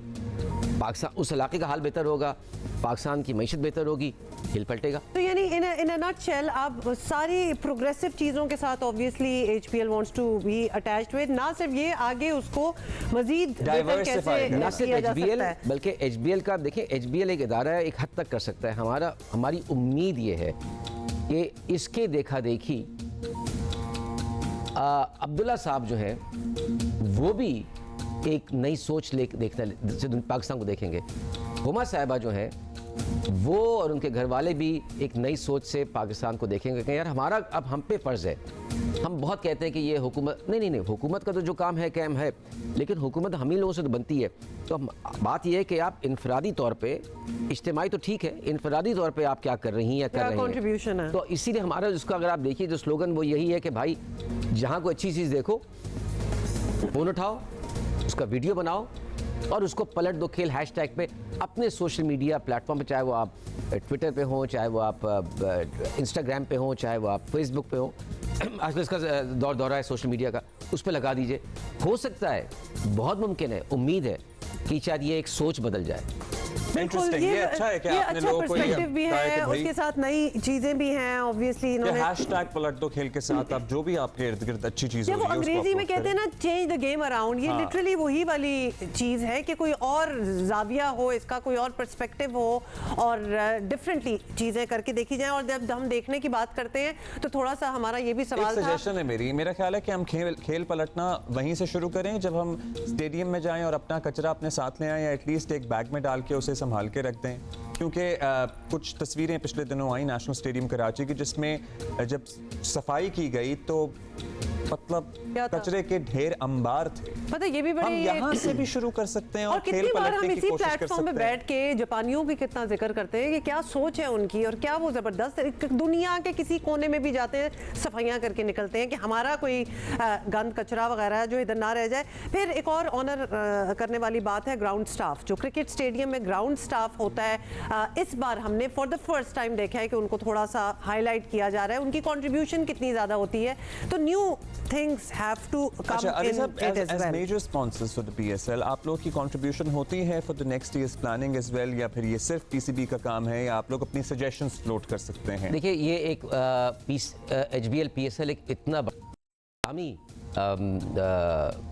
पाकिस्तान उस इलाके का हाल बेहतर होगा, पाकिस्तान की मईशत बेहतर होगी, हिल पलटेगा। तो यानी इन अ नटशेल आप सारी प्रोग्रेसिव चीज़ों के साथ obviously HBL wants to be attached with, ना सिर्फ ये आगे उसको मजीद बेहतर कैसे ना सिर्फ HBL बल्कि HBL का देखिए, HBL एक इदारा है, एक हद तक कर सकता है। हमारी उम्मीद ये है कि इसके देखा देखी अब्दुल्ला साहब जो है वो भी एक नई सोच देखते पाकिस्तान को देखेंगे। हुमा साहिबा जो है वो और उनके घर वाले भी एक नई सोच से पाकिस्तान को देखेंगे कि यार हमारा अब हम पे फ़र्ज़ है। हम बहुत कहते हैं कि ये हुकूमत नहीं, हुकूमत का तो जो काम है कैम है, लेकिन हुकूमत हम ही लोगों से तो बनती है। तो बात यह है कि आप इनफरादी तौर पे, इज्तिमाई तो ठीक है, इनफरादी तौर पे आप क्या कर रही हैं या कर रहे हैं। तो इसीलिए हमारा जिसका अगर आप देखिए जो स्लोगन वो यही है कि भाई जहाँ कोई अच्छी चीज़ देखो, फ़ोन उठाओ, उसका वीडियो बनाओ और उसको पलट दो खेल हैशटैग पे अपने सोशल मीडिया प्लेटफॉर्म पे, चाहे वो आप ट्विटर पे हो, चाहे वो आप इंस्टाग्राम पे हो, चाहे वो आप फेसबुक पे हो। आजकल इसका दौरा है सोशल मीडिया का, उस पर लगा दीजिए। हो सकता है, बहुत मुमकिन है, उम्मीद है कि शायद ये एक सोच बदल जाए। इंटरेस्टिंग, ये अच्छा है कि आपने लोगों को पर्सपेक्टिव भी है, उसके साथ नई चीजें भी हैं ऑब्वियसली। इन्होंने हैशटैग पलट दो खेल के साथ आप जो भी आपके इर्द गिर्द अच्छी चीज हो रही है, वो अंग्रेजी में कहते हैं ना चेंज द गेम अराउंड, ये लिटरली वही वाली चीज है कि कोई और जाविया हो, इसका कोई और पर्सपेक्टिव हो और डिफरेंटली चीजें करके देखी जाए। और जब हम देखने की बात करते हैं तो थोड़ा सा हमारा ये भी सवाल था, सजेशन है मेरा ख्याल है कि हम खेल पलटना वहीं से शुरू करें जब हम स्टेडियम में जाएं और अपना कचरा अपने साथ ले आएं, या एटलीस्ट एक बैग में डाल के उसे संभाल के रख दें। क्योंकि कुछ तस्वीरें पिछले दिनों आई नेशनल स्टेडियम कराची की, जिसमें जब सफाई की गई तो मतलब कचरे के ढेर अंबार थे। पता ये भी बड़े, हम यहाँ से भी शुरू कर सकते हैं और खेल पलटने की कोशिश कर सकते हैं। प्लेटफॉर्म पे बैठ के जापानियों की कितना जिक्र करते हैं कि क्या सोच है उनकी और क्या वो जबरदस्त, दुनिया के किसी कोने में भी जाते हैं, सफाइयाँ करके निकलते हैं कि हमारा कोई गंद कचरा वगैरह जो इधर ना रह जाए। फिर एक और ऑनर करने वाली बात है ग्राउंड स्टाफ, जो क्रिकेट स्टेडियम में ग्राउंड स्टाफ होता है। इस बार हमने फॉर द फर्स्ट टाइम देखा है कि उनको थोड़ा सा हाईलाइट किया जा रहा है, उनकी कॉन्ट्रीब्यूशन कितनी ज़्यादा होती है। तो new things have to come in it as well. Major sponsors for the PSL, आप लोग की contribution होती है for the next year's planning as well, या फिर ये सिर्फ PCB का काम है, या आप लोग अपनी suggestions float कर सकते हैं? देखिए, ये एक HBL PSL एक इतना बड़ा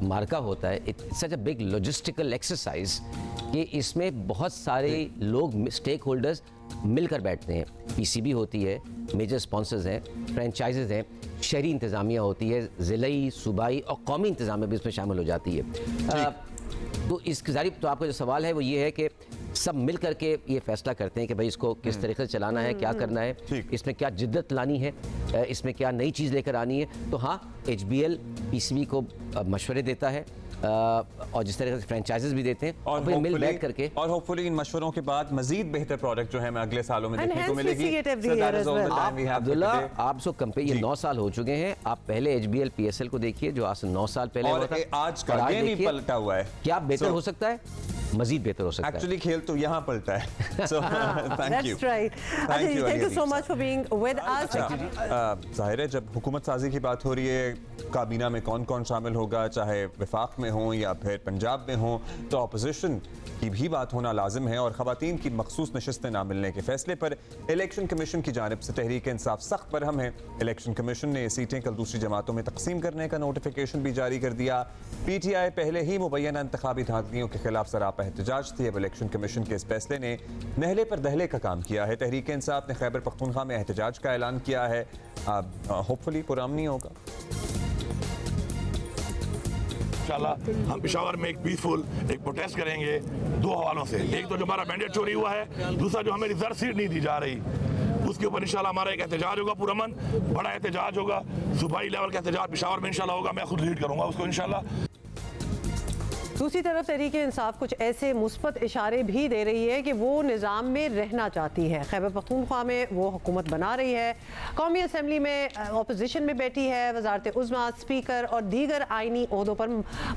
मार्का होता है, सच अ बिग लॉजिस्टिकल एक्सरसाइज कि इसमें बहुत सारे लोग स्टेक होल्डर्स मिलकर बैठते हैं। PCB होती है, मेजर स्पॉन्सर्स हैं, फ्रेंचाइजेज हैं, शहरी इंतज़ामिया होती है, ज़िलाई, सूबाई और कौमी इंतज़ामिया भी इसमें शामिल हो जाती है। तो इसकी जारी तो आपका जो सवाल है वो ये है कि सब मिल करके ये फैसला करते हैं कि भाई इसको किस तरीके से चलाना है, क्या करना है, इसमें क्या जिद्दत लानी है, इसमें क्या नई चीज़ लेकर आनी है। तो हाँ, HBL PCB को मशवरे देता है और जिस तरह से फ्रेंचाइजेस भी देते हैं और मिल बैठ करके, और होपफुली इन मशवरों के बाद मजीद बेहतर प्रोडक्ट जो है मैं अगले सालों में देखने को मिलेगी। अब्दुल्ला, आप सो कंपेयर, ये 9 साल हो चुके हैं, आप पहले HBL PSL को देखिए जो आज से 9 साल पहले हुआ था, आज का गेम ही पलटा हुआ है। क्या बेहतर हो सकता है? मजीद बेहतर हो सकता है। एक्चुअली खेल तो यहाँ पलटा है। So, thank you. That's right. Thank you so much for being with us. जाहिर है जब हुकूमत साजी की बात हो रही है, काबीना में कौन कौन शामिल होगा, चाहे वफाक में हो या फिर पंजाब में हो, तो अपोजिशन की भी बात होना लाजिम है। और ख़वातीन की मखसूस नशिस्तें ना मिलने के फैसले पर इलेक्शन कमीशन की जानिब से तहरीक इंसाफ सख्त बरहम है। इलेक्शन कमीशन ने ये सीटें कल दूसरी जमातों में तकसीम करने का नोटिफिकेशन भी जारी कर दिया। PTI पहले ही मुबैना इंतखाबी धांधलियों के खिलाफ सरापा एहतजाज थी। अब इलेक्शन कमीशन के इस फैसले ने नहले पर दहले का काम किया है। तहरीक इंसाफ ने खैबर पख्तूनख्वा में एहतजाज का ऐलान किया है। अब होपफुली पुरअमनी होगा। इंशाल्लाह हम पेशावर में एक पीसफुल एक प्रोटेस्ट करेंगे 2 हवालों से। एक तो जो हमारा मैंडेट चोरी हुआ है, दूसरा जो हमें रिजर्व सीट नहीं दी जा रही, उसके ऊपर इंशाल्लाह हमारा एक एहतजाज होगा, पुरअमन बड़ा एहतजाज होगा, सूबाई लेवल का एहतजाज पेशावर में इंशाल्लाह होगा। मैं खुद लीड करूंगा उसको इंशाल्लाह। दूसरी तरफ तहरीक इंसाफ कुछ ऐसे मुस्बत इशारे भी दे रही है कि वो निज़ाम में रहना चाहती है। खैबर पख्तूनख्वा में वो हुकूमत बना रही है, कौमी असम्बली में अपोजिशन में बैठी है, वजारत उज़्मा, स्पीकर और दीगर आइनी ओहदों पर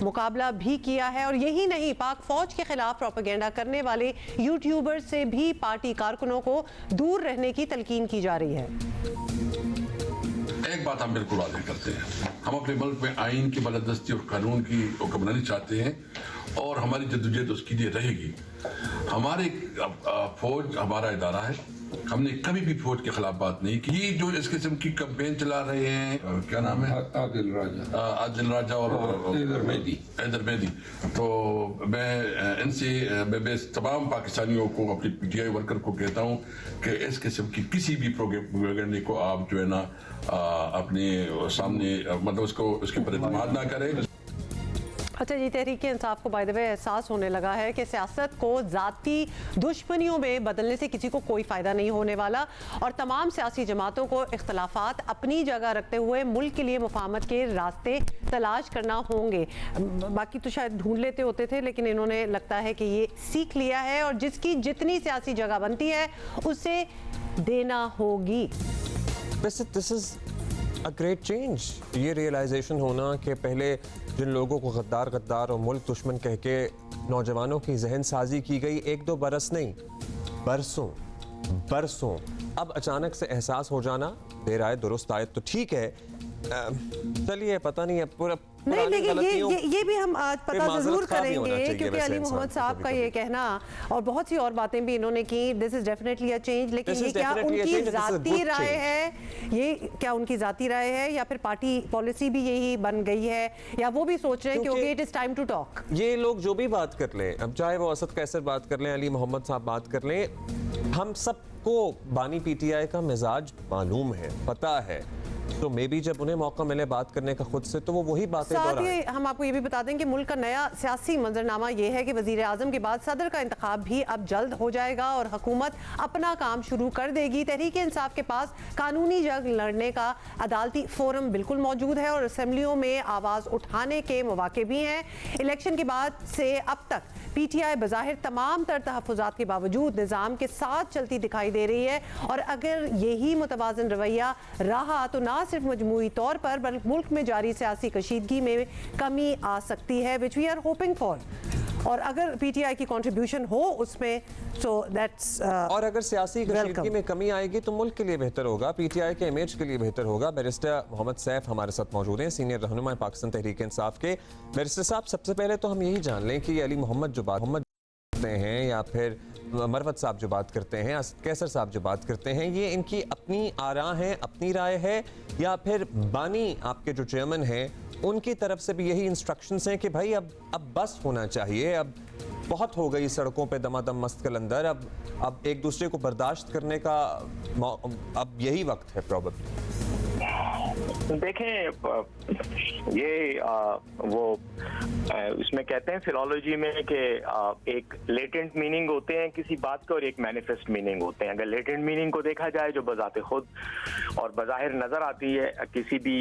मुकाबला भी किया है। और यही नहीं, पाक फ़ौज के खिलाफ प्रोपेगेंडा करने वाले यूट्यूबर से भी पार्टी कारकुनों को दूर रहने की तलकीन की जा रही है। एक बात हम बिल्कुल वाज़ेह करते हैं, हम अपने मुल्क में आइन की बालादस्ती और कानून की हुक्मरानी चाहते हैं और हमारी जद्दोजहद उसके लिए रहेगी। हमारे फौज हमारा इदारा है, हमने कभी भी फौज के खिलाफ बात नहीं की। ये जो इस किस्म की कैंपेन चला रहे हैं, क्या नाम है, आदिल राजा और हैदर मेहदी, तो मैं इनसे तमाम पाकिस्तानियों को, अपनी PTI वर्कर को कहता हूँ कि इस किस्म की किसी भी प्रोपेगेंडा को आप जो है ना अपने सामने मतलब उसके ऊपर इत्मीनान ना करें। अच्छा जी, तहरीक इंसाफ को बाय द वे एहसास होने लगा है कि सियासत को ज़ाती दुश्मनियों में बदलने से किसी को कोई फ़ायदा नहीं होने वाला और तमाम सियासी जमातों को इख्तलाफात अपनी जगह रखते हुए मुल्क के लिए मुफाहमत के रास्ते तलाश करना होंगे। बाकी तो शायद ढूंढ लेते होते थे, लेकिन इन्होंने लगता है कि ये सीख लिया है और जिसकी जितनी सियासी जगह बनती है उसे देना होगी। This is a great change. ये रियलाइजेशन होना कि पहले जिन लोगों को गद्दार और मुल्क दुश्मन कह के नौजवानों की जहन साजी की गई, 1-2 बरस नहीं, बरसों, अब अचानक से एहसास हो जाना, देर आए दुरुस्त आए तो ठीक है। चलिए, पता नहीं है पूरा नहीं, लेकिन ये भी हम आज पता जरूर करेंगे क्योंकि अली मोहम्मद साहब का ये कहना और बहुत सी और बातें भी इन्होंने की, this is definitely a change. लेकिन ये क्या उनकी जाती राय है, ये क्या उनकी जाती राय है या फिर पार्टी पॉलिसी भी यही बन गई है, या वो भी सोच रहे हैं क्योंकि it is time to talk. ये लोग जो भी बात कर लें, अब चाहे वो असद कैसर बात कर लें, अली मोहम्मद साहब बात कर लें, हम सबको बानी PTI का मिजाज मालूम है, पता है। तो मे बी जब उन्हें मौका मिले बात करने का खुद से, तो वो वही बातें दोहराएं। हम आपको ये भी बता दें कि मुल्क का नया सियासी मंजरनामा ये है कि वजीर आजम के बाद सदर का इंतखाब भी अब जल्द हो जाएगा और हुकूमत अपना काम शुरू कर देगी। तहरीक इंसाफ के पास कानूनी जंग लड़ने का अदालती फोरम बिल्कुल मौजूद है और असम्बलियों में आवाज़ उठाने के मौके भी हैं। इलेक्शन के बाद से अब तक PTI बज़ाहिर तमाम तर तहफ़्फ़ुज़ात के बावजूद निज़ाम के साथ चलती दिखाई दे रही है और अगर यही मुतवाज़िन रवैया रहा तो ना सिर्फ मजमूई तौर पर बल्कि मुल्क में जारी सियासी कशीदगी में कमी आ सकती है, which we are hoping for. और अगर PTI की कंट्रीब्यूशन हो उसमें, सो दैट्स और अगर सियासी कशीदगी में कमी आएगी तो मुल्क के लिए बेहतर होगा, PTI के इमेज के लिए बेहतर होगा। बैरिस्टर मोहम्मद सैफ हमारे साथ मौजूद हैं, सीनियर रहनुमा पाकिस्तान तहरीक इंसाफ के। बैरिस्टर साहब, सबसे पहले तो हम यही जान लें कि अली मोहम्मद जो बात करते हैं या फिर मरवत साहब जो बात करते हैं, असद कैसर साहब जो बात करते हैं, ये इनकी अपनी आरा है, अपनी राय है, या फिर बानी आपके जो चेयरमैन हैं उनकी तरफ से भी यही इंस्ट्रक्शंस हैं कि भाई अब बस होना चाहिए, अब बहुत हो गई सड़कों पे दमादम मस्त कलंदर, अब एक दूसरे को बर्दाश्त करने का अब यही वक्त है प्रॉब्लम? देखें ये वो इसमें कहते हैं फिलॉलोजी में कि एक लेटेंट मीनिंग होते हैं किसी बात के और एक मैनिफेस्ट मीनिंग होते हैं। अगर लेटेंट मीनिंग को देखा जाए जो बजाते खुद और बज़ाहिर नजर आती है किसी भी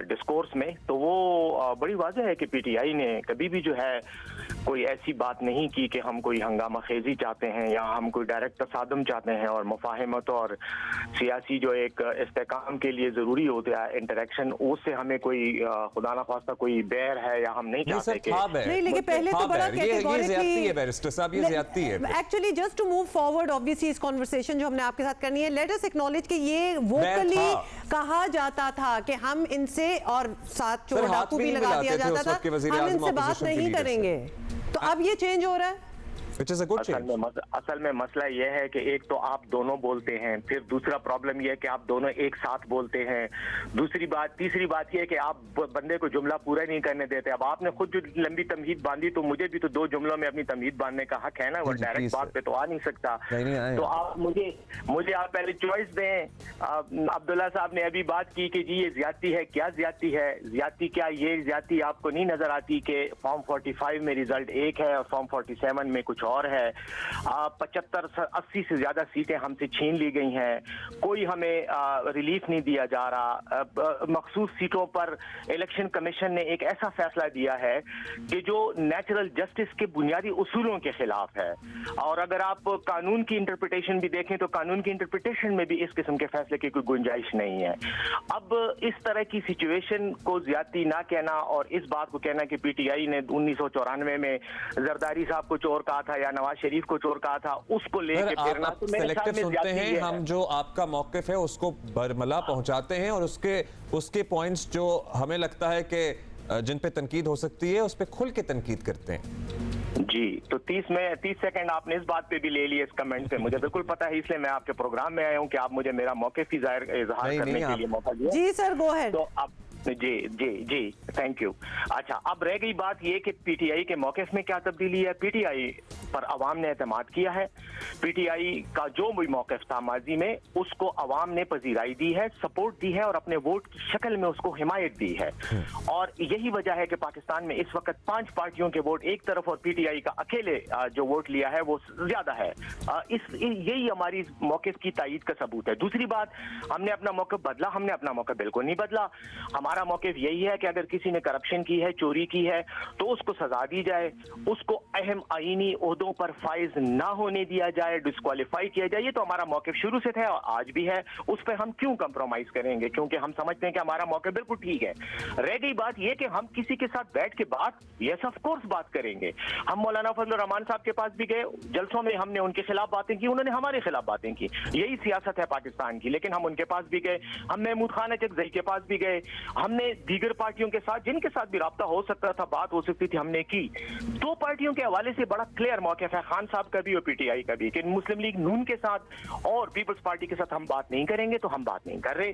डिस्कोर्स में, तो वो बड़ी वाज़ेह है कि पीटीआई ने कभी भी जो है कोई ऐसी बात नहीं की कि हम कोई हंगामा खेजी चाहते हैं या हम कोई डायरेक्ट तसादम चाहते हैं, और मुफाहमत और सियासी जो एक इस्तेकाम के लिए ज़रूरी होता है इंटरेक्शन, उससे हमें कोई खुदा ना खास्ता कोई बैर है या हम नहीं चाहते कि नहीं, लेकिन पहले तो बड़ा कैटेगोरिकली है बैरिस्टर साहब, ये ज़्यादती है। Actually just to move forward obviously इस कन्वर्सेशन जो हमने आपके साथ करनी है, लेट अस एक्नॉलेज कि ये वोकली कहा जाता था कि हम इनसे, और साथ चोर डाकू भी लगा दिया जाता था, हम इनसे बात नहीं करेंगे, तो अब ये चेंज हो रहा है। असल में मसला यह है कि एक तो आप दोनों बोलते हैं, फिर दूसरा प्रॉब्लम यह है कि आप दोनों एक साथ बोलते हैं, तीसरी बात यह है कि आप बंदे को जुमला पूरा नहीं करने देते। अब आपने खुद जो लंबी तमहीद बांधी, तो मुझे भी तो 2 जुमलों में अपनी तमहीद बांधने का हक है ना, वो डायरेक्ट बात पे तो आ नहीं सकता। तो आप मुझे आप पहले चॉइस दें। अब्दुल्ला साहब ने अभी बात की कि जी ये ज्यादती है, क्या ज्यादती है? ज्यादती क्या, ये ज्यादती आपको नहीं नजर आती कि फॉर्म 45 में रिजल्ट एक है और फॉर्म 47 में कुछ और है। 75-80 से ज्यादा सीटें हमसे छीन ली गई हैं, कोई हमें रिलीफ नहीं दिया जा रहा। मखसूस सीटों पर इलेक्शन कमीशन ने एक ऐसा फैसला दिया है कि जो नेचुरल जस्टिस के बुनियादी उसूलों के खिलाफ है, और अगर आप कानून की इंटरप्रिटेशन भी देखें तो कानून की इंटरप्रिटेशन में भी इस किस्म के फैसले की कोई गुंजाइश नहीं है। अब इस तरह की सिचुएशन को ज्यादती ना कहना और इस बात को कहना कि पीटीआई ने 1994 में जरदारी साहब को चोर कहा था या नवाज शरीफ को चोर कहा था, उसको लेके फिरना तो मेरे ख्याल में सुनते हैं हम, जो आपका मौकिफ है उसको बरमला पहुंचाते हैं, और उसके पॉइंट्स जो हमें लगता है कि जिन पे तनकीद हो सकती है उस पे खुल के तनकीद करते हैं। जी, तो 30 सेकंड आपने इस बात पे भी ले लिए, इस कमेंट पे मुझे बिल्कुल पता है, इसलिए मैं आपके प्रोग्राम में आया हूं कि आप मुझे मेरा मौकिफ इजहार करने के लिए मौका दिया। जी सर, गो अहेड। तो अब जी थैंक यू। अच्छा, अब रह गई बात ये कि पीटीआई के मौक़िफ़ में क्या तब्दीली है। पीटीआई पर अवाम ने एतमाद किया है, पीटीआई का जो भी मौक़िफ़ था माजी में उसको अवाम ने पजीराई दी है, सपोर्ट दी है और अपने वोट की शक्ल में उसको हिमायत दी है। और यही वजह है कि पाकिस्तान में इस वक्त 5 पार्टियों के वोट एक तरफ और पीटीआई का अकेले जो वोट लिया है वो ज्यादा है। यही हमारी मौक़िफ़ की तायीद का सबूत है। दूसरी बात, हमने अपना मौक़िफ़ बदला? हमने अपना मौक़िफ़ बिल्कुल नहीं बदला। हमारा मौक़िफ़ यही है कि अगर किसी ने करप्शन की है, चोरी की है, तो उसको सजा दी जाए, उसको अहम आईनी ओहदों पर फाइज ना होने दिया जाए, डिस्क्वालीफाई किया जाए। ये तो हमारा मौक़िफ़ शुरू से था और आज भी है, उस पर हम क्यों कंप्रोमाइज करेंगे, क्योंकि हम समझते हैं कि हमारा मौक़िफ़ बिल्कुल ठीक है। रह गई बात ये कि हम किसी के साथ बैठ के बात, यस ऑफ कोर्स बात करेंगे। हम मौलाना फजलुर रहमान साहब के पास भी गए, जलसों में हमने उनके खिलाफ बातें की, उन्होंने हमारे खिलाफ बातें की, यही सियासत है पाकिस्तान की। लेकिन हम उनके पास भी गए, हम महमूद खान अचकज़ई के पास भी गए, हमने दीगर पार्टियों के साथ जिनके साथ भी राब्ता हो सकता था, बात हो सकती थी, हमने की। 2 पार्टियों के हवाले से बड़ा क्लियर मौक़िफ़ है, खान साहब का भी और पीटीआई का भी, कि मुस्लिम लीग नून के साथ और पीपल्स पार्टी के साथ हम बात नहीं करेंगे, तो हम बात नहीं कर रहे।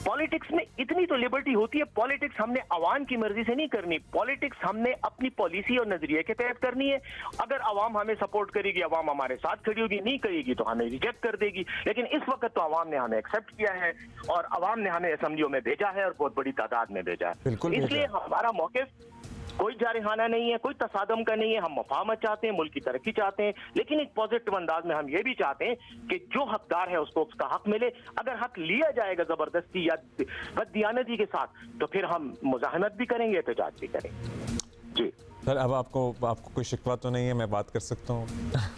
पॉलिटिक्स में इतनी तो लिबर्टी होती है, पॉलिटिक्स हमने अवाम की मर्जी से नहीं करनी, पॉलिटिक्स हमने अपनी पॉलिसी और नजरिए के तहत करनी है। अगर अवाम हमें सपोर्ट करेगी, अवाम हमारे साथ खड़ी होगी, नहीं करेगी तो हमें रिजेक्ट कर देगी। लेकिन इस वक्त तो अवाम ने हमें एक्सेप्ट किया है और अवाम ने हमें असेंबलियों में भेजा है और बहुत बड़ी तादाद में भेजा है। इसलिए हमारा मौक़िफ़ कोई जारिहाना नहीं है, कोई तसादम का नहीं है। हम मफाहमत चाहते हैं, मुल्क की तरक्की चाहते हैं, लेकिन एक पॉजिटिव अंदाज में हम ये भी चाहते हैं कि जो हकदार है उसको उसका हक मिले। अगर हक लिया जाएगा जबरदस्ती या बददियानती के साथ, तो फिर हम मुजाहमत भी करेंगे, एहतजाज भी करेंगे। जी सर, अब आपको कोई शिकवा तो नहीं है, मैं बात कर सकता हूँ?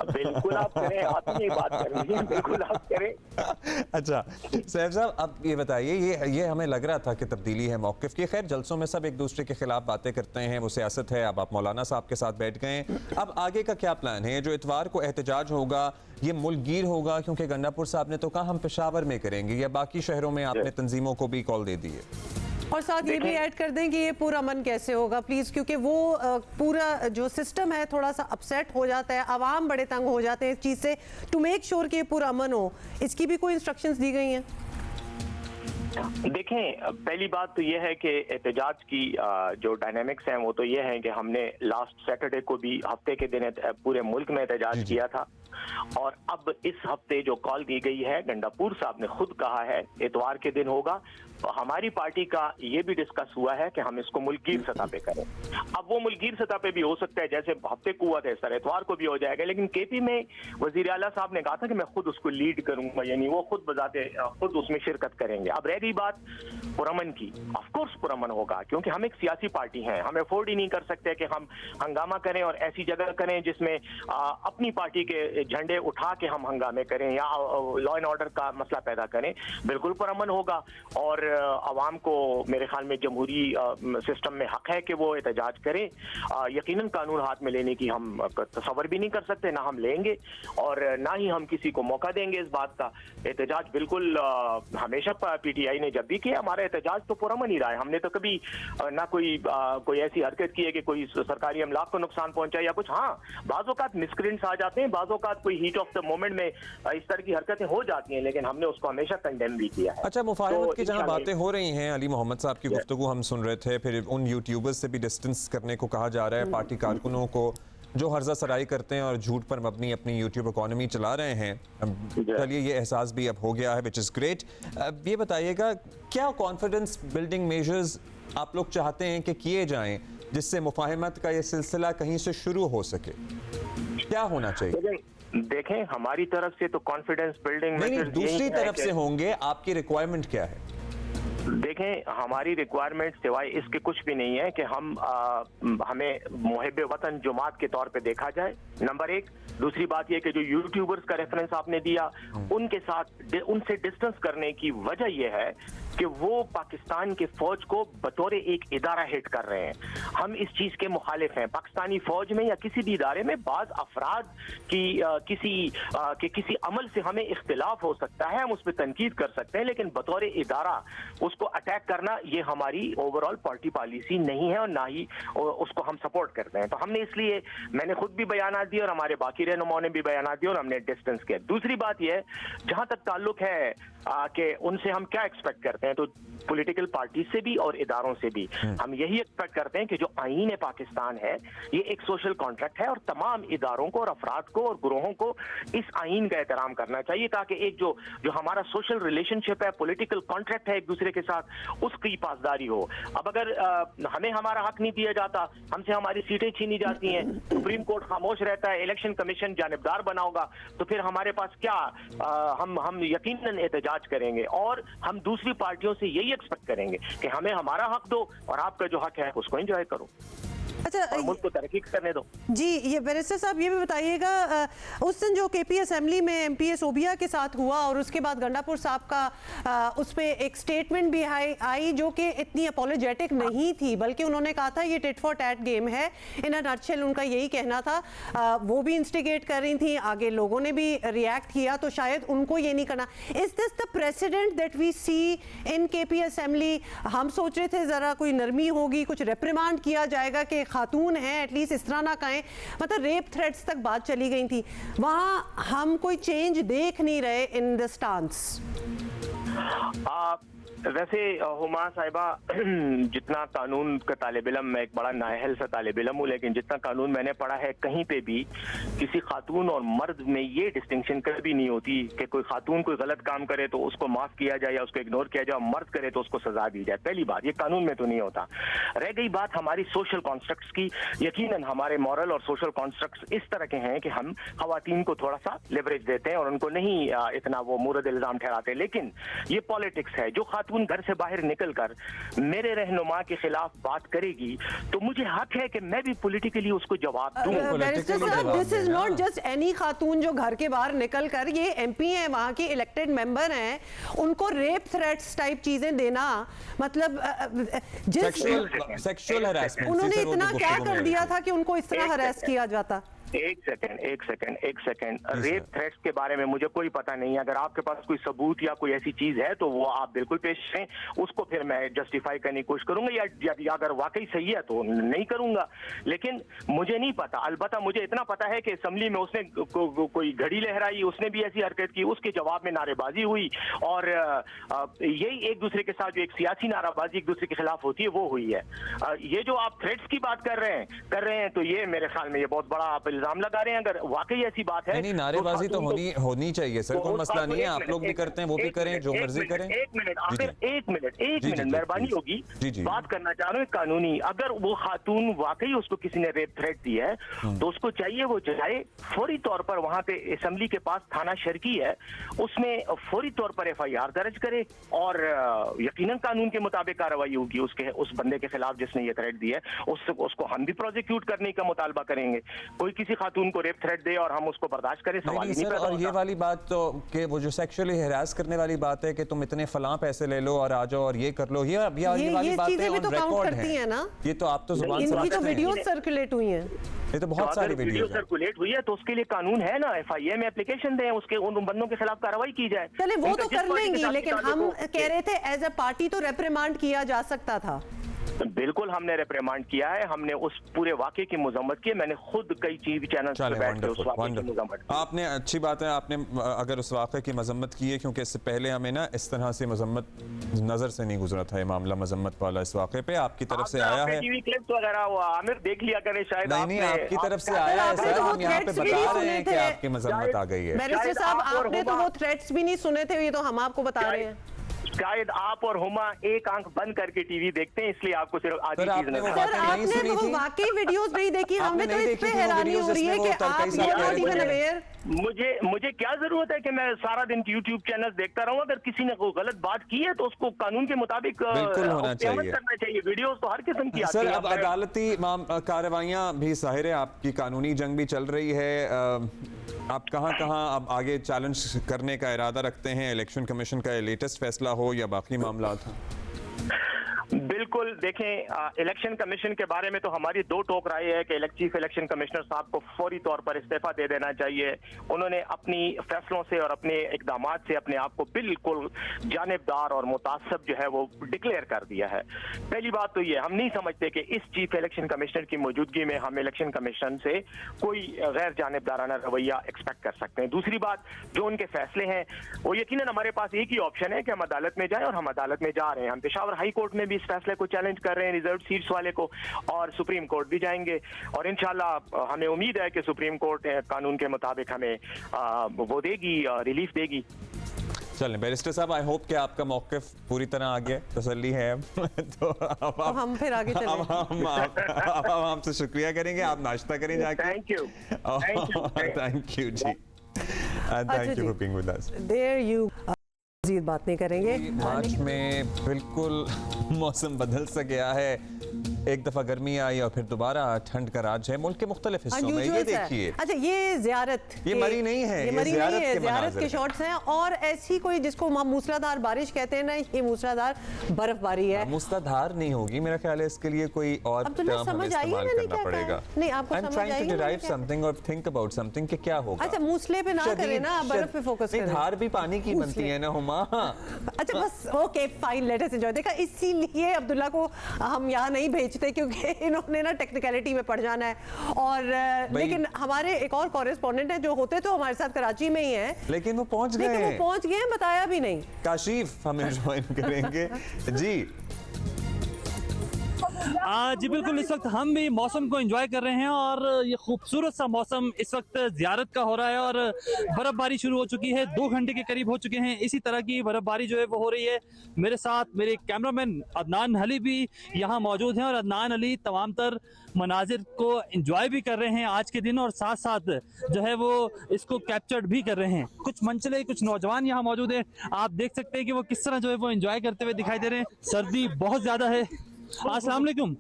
बिल्कुल आप करें, आप ही बात करें, बिल्कुल आप करें। अच्छा सैफ साहब, अब ये बताइए, ये हमें लग रहा था कि तब्दीली है मौक़िफ़ की। खैर, जलसों में सब एक दूसरे के खिलाफ बातें करते हैं, वो सियासत है। अब आप मौलाना साहब के साथ बैठ गए, अब आगे का क्या प्लान है? जो इतवार को एहतजाज होगा ये मुल्कगीर होगा, क्योंकि गंडापुर साहब ने तो कहा हम पेशावर में करेंगे, या बाकी शहरों में आपने तंजीमों को भी कॉल दे दी है? और साथ ये भी ऐड कर दें कि ये पूरा अमन कैसे होगा प्लीज, क्योंकि वो पूरा जो सिस्टम है थोड़ा सा अपसेट हो जाता है, आवाम बड़े तंग हो जाते हैं इस चीज से। टू मेक श्योर कि ये पूरा अमन हो, इसकी भी कोई इंस्ट्रक्शंस दी गई हैं? देखें, पहली बात तो यह है कि एहतजाज की जो डायनेमिक्स हैं वो तो ये है कि हमने लास्ट सैटरडे को भी हफ्ते के दिन पूरे मुल्क में एहतजाज किया था। और अब इस हफ्ते जो कॉल दी गई है, गंडापुर साहब ने खुद कहा है इतवार के दिन होगा। हमारी पार्टी का ये भी डिस्कस हुआ है कि हम इसको मुल्कीर सतह पे करें। अब वो मुल्कीर सतह पे भी हो सकता है, जैसे हफ्ते को हुआ था इस तरह इतवार को भी हो जाएगा, लेकिन केपी में वजीर आला साहब ने कहा था कि मैं खुद उसको लीड करूंगा, यानी वो खुद बजाते खुद उसमें शिरकत करेंगे। अब रह गई बात पुरअमन की, ऑफ कोर्स पुरअमन होगा, क्योंकि हम एक सियासी पार्टी हैं, हम अफोर्ड ही नहीं कर सकते कि हम हंगामा करें और ऐसी जगह करें जिसमें अपनी पार्टी के झंडे उठा के हम हंगामे करें या लॉ एंड ऑर्डर का मसला पैदा करें। बिल्कुल पुरअमन होगा और अवाम को मेरे ख्याल में जमहूरी सिस्टम में हक है कि वो एहतजाज करें। यकीनन कानून हाथ में लेने की हम तसव्वुर भी नहीं कर सकते, ना हम लेंगे और ना ही हम किसी को मौका देंगे इस बात का। एहतजाज बिल्कुल हमेशा पीटीआई ने जब भी किया, हमारा एहतजाज तो पुरअमन ही रहा है। हमने तो कभी ना कोई ऐसी हरकत की है कि कोई सरकारी अमलाक को नुकसान पहुंचा या कुछ। हाँ, बाज़ औक़ात मिसक्रेंट्स आ जाते हैं, बाज़ औक़ात कोई हीट ऑफ द मोमेंट में इस तरह की हरकतें हो जाती हैं, लेकिन हमने उसको हमेशा कंडेम भी किया है। अच्छा, मुफाहमत की जहाँ बातें हो रही हैं, अली मोहम्मद साहब की गुफ्तगू हम सुन रहे थे, फिर उन यूट्यूबर्स से भी डिस्टेंस करने को कहा जा रहा है, पार्टी कारकुनों को जो हर्जा सराई करते हैं और झूठ पर मबनी अपनी यूट्यूब इकॉनमी चला रहे हैं। चलिए, ये एहसास भी अब हो गया है, विच इज़ ग्रेट। ये बताइएगा, क्या कॉन्फिडेंस बिल्डिंग मेजर्स आप लोग चाहते हैं कि किए जाएं जिससे मुफाहमत का ये सिलसिला कहीं से शुरू हो सके? क्या होना चाहिए? देखें, हमारी तरफ से तो कॉन्फिडेंस बिल्डिंग नहीं, दूसरी तरफ से होंगे, आपकी रिक्वायरमेंट क्या है? देखें, हमारी रिक्वायरमेंट सिवाय इसके कुछ भी नहीं है कि हमें मुहिब वतन जुमात के तौर पे देखा जाए, नंबर एक। दूसरी बात यह कि जो यूट्यूबर्स का रेफरेंस आपने दिया, उनसे डिस्टेंस करने की वजह यह है कि वो पाकिस्तान के फौज को बतौर एक इदारा हिट कर रहे हैं। हम इस चीज के मुखालिफ हैं। पाकिस्तानी फौज में या किसी भी इदारे में बाज अफराद की किसी अमल से हमें इख्तिलाफ हो सकता है, हम उस पर तनकीद कर सकते हैं, लेकिन बतौर इदारा उसको अटैक करना ये हमारी ओवरऑल पार्टी पॉलिसी नहीं है और ना ही उसको हम सपोर्ट करते हैं। तो हमने इसलिए, मैंने खुद भी बयान दिए और हमारे बाकी रहनुमाओं ने भी बयान दिए और हमने डिस्टेंस किया। दूसरी बात यह, जहां तक ताल्लुक है कि उनसे हम क्या एक्सपेक्ट करते हैं, तो पॉलिटिकल पार्टी से भी और इदारों से भी हम यही एक्सपेक्ट करते हैं कि जो आईन पाकिस्तान है ये एक सोशल कॉन्ट्रैक्ट है और तमाम इदारों को और अफराद को और गुरोहों को इस आईन का एहतराम करना चाहिए, ताकि एक जो हमारा सोशल रिलेशनशिप है, पॉलिटिकल कॉन्ट्रैक्ट है एक दूसरे के साथ, उसकी पासदारी हो। अब अगर हमें हमारा हक नहीं दिया जाता, हमसे हमारी सीटें छीनी जाती हैं, सुप्रीम कोर्ट खामोश रहता है, इलेक्शन कमीशन जानिबदार बना होगा, तो फिर हमारे पास क्या, हम यकीनन एहतजाज करेंगे और हम दूसरी पार्टियों से यही एक्सपेक्ट करेंगे कि हमें हमारा हक दो और आपका जो हक है उसको एंजॉय करो। अच्छा, और मुल्क को तरक्की करने दो। जी, ये बैरिस्टर साहब ये भी बताइएगा, उस दिन जो केपी असेंबली में एमपीएस ओबिया के साथ हुआ और उसके बाद गंडापुर साहब का उस पे एक स्टेटमेंट भी आई जो कि इतनी अपोलोजेटिक नहीं थी, बल्कि उन्होंने कहा था ये टिट फॉर टैट गेम है। इन अ नटशेल उनका यही कहना था। वो भी इंस्टिगेट कर रही थी, आगे लोगों ने भी रिएक्ट किया, तो शायद उनको ये नहीं करना। Is this the president that we see in KP assembly? हम सोच रहे थे जरा कोई नरमी होगी, कुछ रिप्रिमांड किया जाएगा कि खातून है, एटलीस्ट इस तरह ना कहें। मतलब रेप थ्रेट्स तक बात चली गई थी। वहां हम कोई चेंज देख नहीं रहे इन द स्टांस। वैसे हुमा साहिबा, जितना कानून का तालिब इल्म, मैं एक बड़ा नाअहल सा तालिब इल्म हूँ, लेकिन जितना कानून मैंने पढ़ा है, कहीं पे भी किसी खातून और मर्द में ये डिस्टिंक्शन कभी नहीं होती कि कोई खातून कोई गलत काम करे तो उसको माफ किया जाए या उसको इग्नोर किया जाए, मर्द करे तो उसको सजा दी जाए। पहली बात, ये कानून में तो नहीं होता। रह गई बात हमारी सोशल कॉन्स्ट्रक्ट्स की, यकीनन हमारे मॉरल और सोशल कॉन्स्ट्रक्ट्स इस तरह के हैं कि हम खवातीन को थोड़ा सा लेवरेज देते हैं और उनको नहीं इतना वो मुरद इल्जाम ठहराते, लेकिन ये पॉलिटिक्स है। जो खातून घर से बाहर निकलकर मेरे रहनुमा के खिलाफ बात करेगी तो मुझे हक है कि मैं भी पॉलिटिकली उसको जवाब दूं। This is not just any खातून जो घर के बाहर निकलकर, ये एमपी हैं, वहां के इलेक्टेड मेंबर हैं, उनको रेप थ्रेट्स टाइप चीजें देना, मतलब सेक्सुअल हरासमेंट, उन्होंने इतना क्या कर दिया था कि उनको इस तरह हरास किया जाता? एक सेकंड, रेप थ्रेट्स के बारे में मुझे कोई पता नहीं है। अगर आपके पास कोई सबूत या कोई ऐसी चीज है तो वो आप बिल्कुल पेश करें, उसको फिर मैं जस्टिफाई करने की कोशिश करूंगा, या अगर वाकई सही है तो नहीं करूंगा, लेकिन मुझे नहीं पता। अलबत्ता मुझे इतना पता है कि असेंबली में उसने कोई घड़ी लहराई, उसने भी ऐसी हरकत की, उसके जवाब में नारेबाजी हुई और यही एक दूसरे के साथ जो एक सियासी नाराबाजी एक दूसरे के खिलाफ होती है वो हुई है। ये जो आप थ्रेट्स की बात कर रहे हैं तो ये मेरे ख्याल में ये बहुत बड़ा आप इल्जाम लगा रहे हैं। अगर वाकई ऐसी बात है, नहीं, नारेबाजी तो होनी चाहिए सर, कोई मसला नहीं है, आप लोग भी करते हैं, वो भी करें, जो मर्जी करें। एक मिनट मेहरबानी होगी, बात करना चाह रहा हूँ कानूनी। अगर वो खातून वाकई उसको किसी ने रेप थ्रेट दी है तो उसको चाहिए वो जाए फौरी तौर पर, वहां पे असेंबली के पास थाना शर्की है, उसमें फौरी तौर पर FIR दर्ज करे और यकीनन कानून के मुताबिक कार्रवाई होगी उसके उस बंदे के खिलाफ जिसने ये थ्रेट दी है। उसको हम भी प्रोसिक्यूट करने का मुतालबा करेंगे। कोई किसी खातून को रेप थ्रेट दे और हम उसको बर्दाश्त करें, सवाल ही नहीं पैदा होता। और ये वाली बात तो कि वो जो सेक्सुअली हरास करने वाली बात है कि तुम इतने फलां पैसे ले लो और आ जाओ और ये कर लो, ये वाली बातें ऑन रिकॉर्ड है ना, ये तो आप तो जुबान से इनकी तो वीडियो सर्कुलेट हुई है, ये तो बहुत सारी वीडियो सर्कुलेट हुई है, तो उसके लिए कानून है ना, FIA में एप्लीकेशन दें, उसके उन बंदों के खिलाफ कार्रवाई की जाए। चले वो तो कर लेंगे, लेकिन हम कह रहे थे एज ए पार्टी तो रेप्रिमांड किया जा सकता था। बिल्कुल हमने रिप्रेमांड किया है, हमने उस पूरे वाकये की मजम्मत की है। मैंने खुद कई टीवी चैनल पर बैठ के उस वाकये की मजम्मत की। आपने अच्छी बात है, आपने अगर उस वाकये की मजम्मत की है, क्योंकि इससे पहले हमें ना इस तरह से मजम्मत नजर से नहीं गुजरा था ये मामला मजम्मत वाला। इस वाकये पे आपकी तरफ से आया है, टीवी क्लिप्स वगैरह वो आमिर देख लिया करें शायद। नहीं आपकी तरफ से आया है सर, हम यहाँ पे बता रहे हैं कि आपकी मजम्मत आ गई है। बैरिस्टर साहब, आपने तो वो थ्रेट्स भी नहीं सुने थे, ये तो हम आपको बता रहे हैं। शायद आप और हुमा एक आंख बंद करके टीवी देखते हैं, इसलिए आपको सिर्फ आधी चीज आपने वो वाकई वीडियोस नहीं देखी, हमें तो इस पे हैरानी हो रही है कि आप नॉट इवन अवेयर। मुझे क्या जरूरत है कि मैं सारा दिन YouTube चैनल देखता रहूं? अगर किसी ने कोई गलत बात की है तो उसको कानून के मुताबिक होना चाहिए। वीडियोस तो हर किस्म की आती है। सर, अब अदालती कार्रवाइयां भी जाहिर है, आपकी कानूनी जंग भी चल रही है, आप कहां अब आगे चैलेंज करने का इरादा रखते हैं? इलेक्शन कमीशन का लेटेस्ट फैसला हो या बाकी मामला था? बिल्कुल, देखें इलेक्शन कमीशन के बारे में तो हमारी दो टोक राय है कि चीफ इलेक्शन कमिश्नर साहब को फौरी तौर पर इस्तीफा दे देना चाहिए। उन्होंने अपनी फैसलों से और अपने इकदामात से अपने आप को बिल्कुल जानिबदार और मुतासब जो है वो डिक्लेयर कर दिया है। पहली बात तो ये, हम नहीं समझते कि इस चीफ इलेक्शन कमिश्नर की मौजूदगी में हम इलेक्शन कमीशन से कोई गैर जानिबदाराना रवैया एक्सपेक्ट कर सकते हैं। दूसरी बात, जो उनके फैसले हैं वो यकीनन हमारे पास एक ही ऑप्शन है कि हम अदालत में जाएं, और हम अदालत में जा रहे हैं। हम पेशावर हाई कोर्ट में भी इस फैसले को चैलेंज कर रहे हैं, रिजर्व सीट्स वाले को, और सुप्रीम कोर्ट भी जाएंगे, और इंशाल्लाह हमें उम्मीद है कि सुप्रीम कोर्ट कानून के मुताबिक हमें वो देगी, रिलीफ देगी। चलें बैरिस्टर साहब, आई होप कि आपका मौक़िफ़ पूरी तरह आ गया, तसल्ली है। तो अब हम फिर आगे चलें। अब हम आपसे शुक्रिया करेंगे, आप नाश्ता करें जाके। Thank you ji, thank you for being with us. There you मज़ीद बात नहीं करेंगे। मार्च में बिल्कुल मौसम बदल सा गया है, एक दफा गर्मी आई और फिर दोबारा ठंड का राज है मुल्क के मुख्तलिफ हिस्सों में। ये देखिए, अच्छा ये ज़ियारत, ये मरी नहीं है, ये ज़ियारत के शॉट्स हैं, और ऐसी कोई जिसको मूसलाधार बारिश कहते हैं ना, ये मूसलाधार बर्फबारी है। मूसलाधार नहीं होगी मेरा ख्याल है, इसके लिए कोई और टर्म हमें इस्तेमाल करना पड़ेगा। नहीं, आपको समझ आई है, डिराइव समथिंग और थिंक अबाउट समथिंग कि क्या होगा। अच्छा, मूसले पे ना करें ना, बर्फ पे फोकस करें। धार भी पानी की बनती है ना हुमा। अच्छा बस, okay fine, let us enjoy. देखा, इसीलिए अब्दुल्ला को हम यहाँ नहीं भेजते, क्योंकि इन्होंने ना टेक्निकलिटी में पड़ जाना है। और लेकिन हमारे एक और कॉरेस्पॉन्डेंट है जो होते तो हमारे साथ कराची में ही हैं, लेकिन वो पहुंच गए, बताया भी नहीं। काशिफ हमें ज्वाइन करेंगे जी। जी बिल्कुल, इस वक्त हम भी मौसम को एंजॉय कर रहे हैं, और ये खूबसूरत सा मौसम इस वक्त ज़ियारत का हो रहा है, और बर्फबारी शुरू हो चुकी है, 2 घंटे के करीब हो चुके हैं। इसी तरह की बर्फबारी जो है वो हो रही है। मेरे साथ मेरे कैमरामैन अदनान अली भी यहाँ मौजूद हैं, और अदनान अली तमाम तर मनाजिर को एंजॉय भी कर रहे हैं आज के दिन, और साथ साथ जो है वो इसको कैप्चर्ड भी कर रहे हैं। कुछ मंचले, कुछ नौजवान यहाँ मौजूद हैं, आप देख सकते हैं कि वो किस तरह जो है वो एंजॉय करते हुए दिखाई दे रहे हैं। सर्दी बहुत ज़्यादा है। अस्सलाम वालेकुम,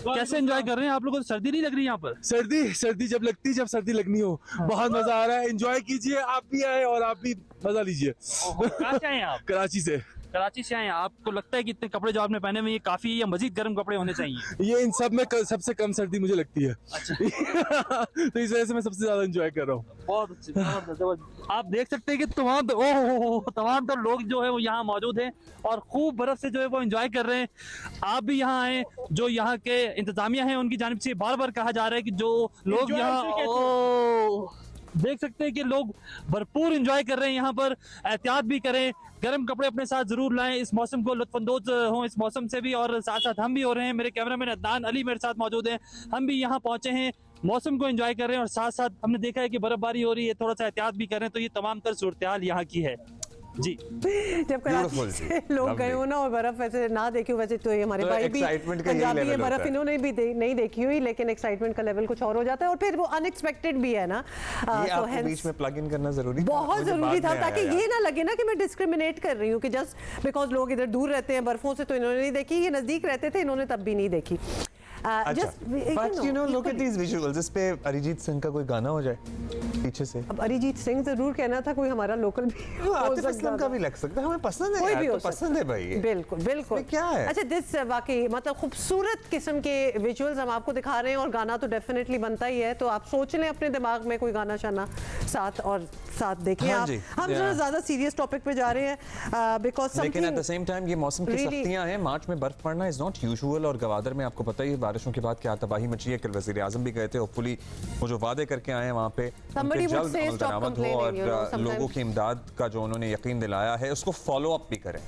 कैसे एंजॉय कर रहे हैं आप लोगों को? सर्दी नहीं लग रही यहाँ पर? सर्दी जब लगती है, जब सर्दी लगनी हो। बहुत मजा आ रहा है, एंजॉय कीजिए, आप भी आए और आप भी मजा लीजिए। कहाँ से आए हैं आप? कराची से। कराची से आए हैं। आपको लगता है कि इतने कपड़े जो आपने पहने हुए ये काफी, या मजीद गर्म कपड़े होने चाहिए? ये इन सब में सबसे कम सर्दी मुझे लगती है। अच्छा। तो इस वजह से मैं सबसे ज्यादा एंजॉय कर रहा हूँ। बहुत अच्छे। आप देख सकते हैं कि तमाम तो लोग जो है वो यहाँ मौजूद हैं, और खूब बर्फ से जो है वो एंजॉय कर रहे हैं। आप भी यहाँ आए, जो यहाँ के इंतजामिया हैं उनकी जानिब से बार बार कहा जा रहा है कि जो लोग यहाँ देख सकते हैं कि लोग भरपूर एंजॉय कर रहे हैं यहाँ पर। एहतियात भी करें, गर्म कपड़े अपने साथ जरूर लाएं, इस मौसम को लुत्फानंदोज हों इस मौसम से भी, और साथ साथ हम भी हो रहे हैं। मेरे कैमरामैन अदनान अली मेरे साथ मौजूद हैं, हम भी यहाँ पहुंचे हैं मौसम को एंजॉय कर रहे हैं और साथ साथ हमने देखा है कि बर्फबारी हो रही है, थोड़ा सा एहतियात भी कर रहे हैं। तो ये तमाम तर सूरत हाल यहाँ की है जी। जब कराची से लोग गए हो ना और बर्फ वैसे ना देखी हो, वैसे तो ये हमारे भाई भी पंजाबी है, बर्फ इन्होंने भी नहीं देखी हुई, लेकिन एक्साइटमेंट का लेवल कुछ और हो जाता है और फिर वो अनएक्सपेक्टेड भी है ना। तो बीच में प्लग इन करना जरूरी बहुत जरूरी था, ताकि ये ना लगे ना कि मैं डिस्क्रिमिनेट कर रही हूँ कि जस्ट बिकॉज लोग इधर दूर रहते हैं बर्फों से तो इन्होंने नहीं देखी, ये नजदीक रहते थे इन्होंने तब भी नहीं देखी। But you know, look at these visuals. इस पे अरिजीत सिंह का कोई गाना हो जाए पीछे से। अब अरिजीत सिंह जरूर कहना था, कोई हमारा लोकल भी आतिफ असलम का भी लग सकता है, हमें पसंद है, कोई भी पसंद है भाई। बिल्कुल बिल्कुल। क्या है? अच्छा, दिस वाकई मतलब खूबसूरत किस्म के विजुअल्स हम आपको दिखा रहे हैं और गाना तो डेफिनेटली बनता ही है, तो आप सोच लें अपने दिमाग में कोई गाना शाना साथ देखें। हाँ आप हम जरा ज्यादा सीरियस टॉपिक पे जा रहे हैं बिकॉज लेकिन एट द सेम टाइम ये मौसम की सख्तियां हैं। मार्च में बर्फ पड़ना इज नॉट यूजुअल और गवादर में आपको पता ही बारिशों के बाद क्या तबाही मची है। कल वज़ीर आज़म भी गए थे, होपफुली वो जो वादे करके आए हैं वहाँ पे जल्द अमल दरामद हो और लोगों की इमदाद का जो उन्होंने यकीन दिलाया है उसको फॉलो अप भी करें।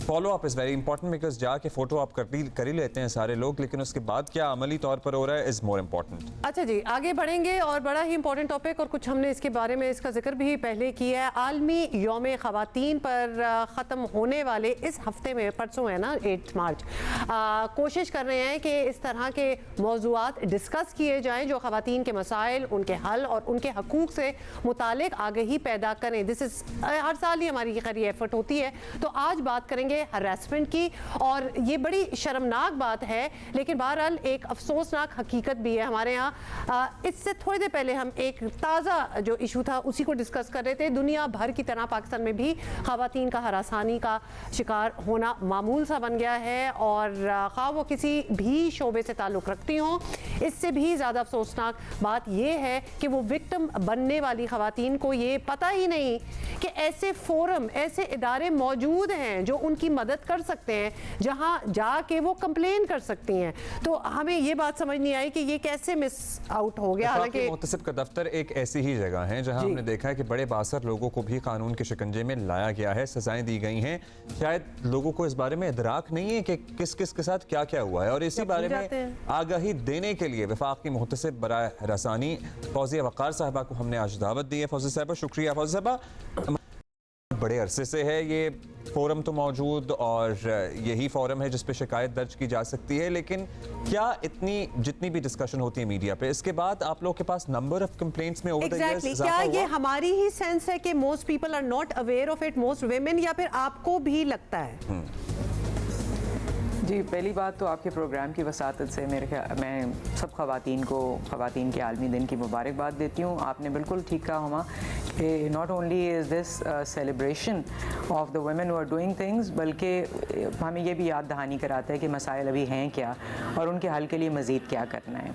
Follow up is very important because जाके फोटो आप कर ही लेते हैं सारे लोग, लेकिन उसके बाद क्या अमली तौर पर हो रहा है इज़ मोर इम्पॉर्टेंट। अच्छा जी, आगे बढ़ेंगे और बड़ा ही इंपॉर्टेंट टॉपिक और कुछ हमने इसके बारे में इसका जिक्र भी पहले किया है। आलमी यौम ख़वातीन पर ख़त्म होने वाले इस हफ्ते में, परसों है ना 8 मार्च, कोशिश कर रहे हैं कि इस तरह के मौज़ूआत डिस्कस किए जाएं जो ख़वातीन के मसाइल, उनके हल और उनके हकूक़ से मुतालिक आगही पैदा करें। दिस इज़ हर साल ही हमारी खैर एफर्ट होती है। तो आज बात करेंगे हरासमेंट की और ये बड़ी शर्मनाक बात है, लेकिन बहरहाल एक अफसोसनाक हकीकत भी है हमारे यहाँ। इससे थोड़ी देर पहले हम एक ताज़ा जो इशू था उसी को डिस्कस कर रहे थे। दुनिया भर की तरह पाकिस्तान में भी ख़वातीन का हरासानी का शिकार होना मामूल सा बन गया है और ख़्वाह वो किसी भी शोबे से ताल्लुक़ रखती हों। इससे भी ज़्यादा अफसोसनाक बात यह है कि वो विक्टिम बनने वाली ख़वातीन को ये पता ही नहीं कि ऐसे फोरम, ऐसे इदारे मौजूद हैं जो उनकी मदद कर सकते हैं, जहां जाके वो कंप्लेन कर सकती हैं। तो हमें ये बात समझ नहीं आई कि ये कैसे मिस आउट हो गया। हालांकि मुहतसिब का दफ्तर एक ऐसी ही जगह है जहां हमने देखा है कि बड़े बासर लोगों को भी कानून के शिकंजे में लाया गया है, सजाएं दी गई हैं। शायद लोगों को इस बारे में इदराक नहीं है कि किस किस के साथ क्या क्या हुआ है और इसी बारे में आगाही देने के लिए वफाक की मुहतसिब बराए हरासानी फौजिया वक़ार साहबा को हमने आज दावत दी है। फौजी साहबा, शुक्रिया। फौजी साहबा, बड़े अरसे से है ये फोरम तो मौजूद और यही फोरम है जिस पे शिकायत दर्ज की जा सकती है, लेकिन क्या जितनी भी डिस्कशन होती है मीडिया पे, इसके बाद आप लोगों के पास नंबर ऑफ कंप्लेंट्स में ओवर द इयर्स क्या ये हमारी ही सेंस है कि most people are not aware of it, most women, या फिर आपको भी लगता है? जी, पहली बात तो आपके प्रोग्राम की वसातत से मैं सब ख़वातीन को ख़वातीन के आलमी दिन की मुबारकबाद देती हूँ। आपने बिल्कुल ठीक कहा हुआ कि not only is this celebration of the women who are doing things, बल्कि हमें ये भी याद दहानी कराता है कि मसाइल अभी हैं क्या और उनके हल के लिए मज़ीद क्या करना है।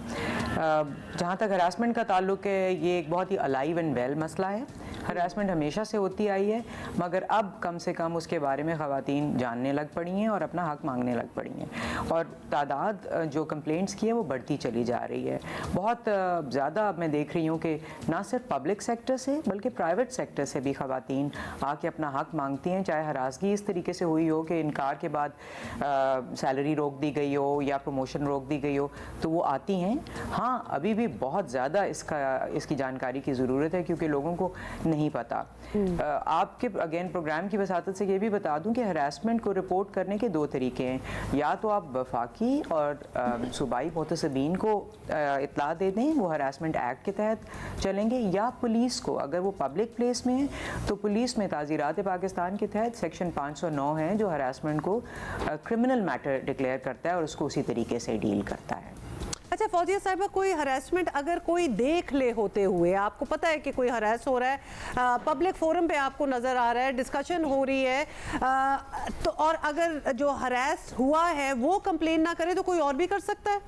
जहाँ तक हरासमेंट का ताल्लुक़ है, ये एक बहुत ही अलाइव एंड वेल मसला है। हरासमेंट हमेशा से होती आई है, मगर अब कम से कम उसके बारे में ख़वातीन जानने लग पड़ी हैं और अपना हक़ मांगने लग पड़ी हैं और तादाद जो कंप्लेंट्स की है वो बढ़ती चली जा रही है। बहुत ज़्यादा अब मैं देख रही हूँ कि ना सिर्फ पब्लिक सेक्टर से बल्कि प्राइवेट सेक्टर से भी ख़वातीन आके अपना हक़ मांगती हैं, चाहे हरासगी इस तरीके से हुई हो कि इनकार के बाद सैलरी रोक दी गई हो या प्रमोशन रोक दी गई हो, तो वो आती हैं। हाँ, अभी भी बहुत ज़्यादा इसकी जानकारी की ज़रूरत है क्योंकि लोगों को नहीं पता। आपके अगेन प्रोग्राम की वसातत से ये भी बता दूं कि हरासमेंट को रिपोर्ट करने के 2 तरीके हैं। या तो आप वफाकी और सूबाई मुतसबीन को इत्तला दे दें, वो हरासमेंट एक्ट के तहत चलेंगे, या पुलिस को, अगर वो पब्लिक प्लेस में है तो पुलिस में ताज़ीरात पाकिस्तान के तहत सेक्शन 509 है जो हरासमेंट को क्रिमिनल मैटर डिक्लेयर करता है और उसको उसी तरीके से डील करता है। अच्छा फौजिया साहिबा, कोई हरासमेंट अगर कोई देख ले होते हुए, आपको पता है कि कोई हरास हो रहा है, पब्लिक फोरम पे आपको नज़र आ रहा है, डिस्कशन हो रही है, तो और अगर जो हरास हुआ है वो कंप्लेन ना करे तो कोई और भी कर सकता है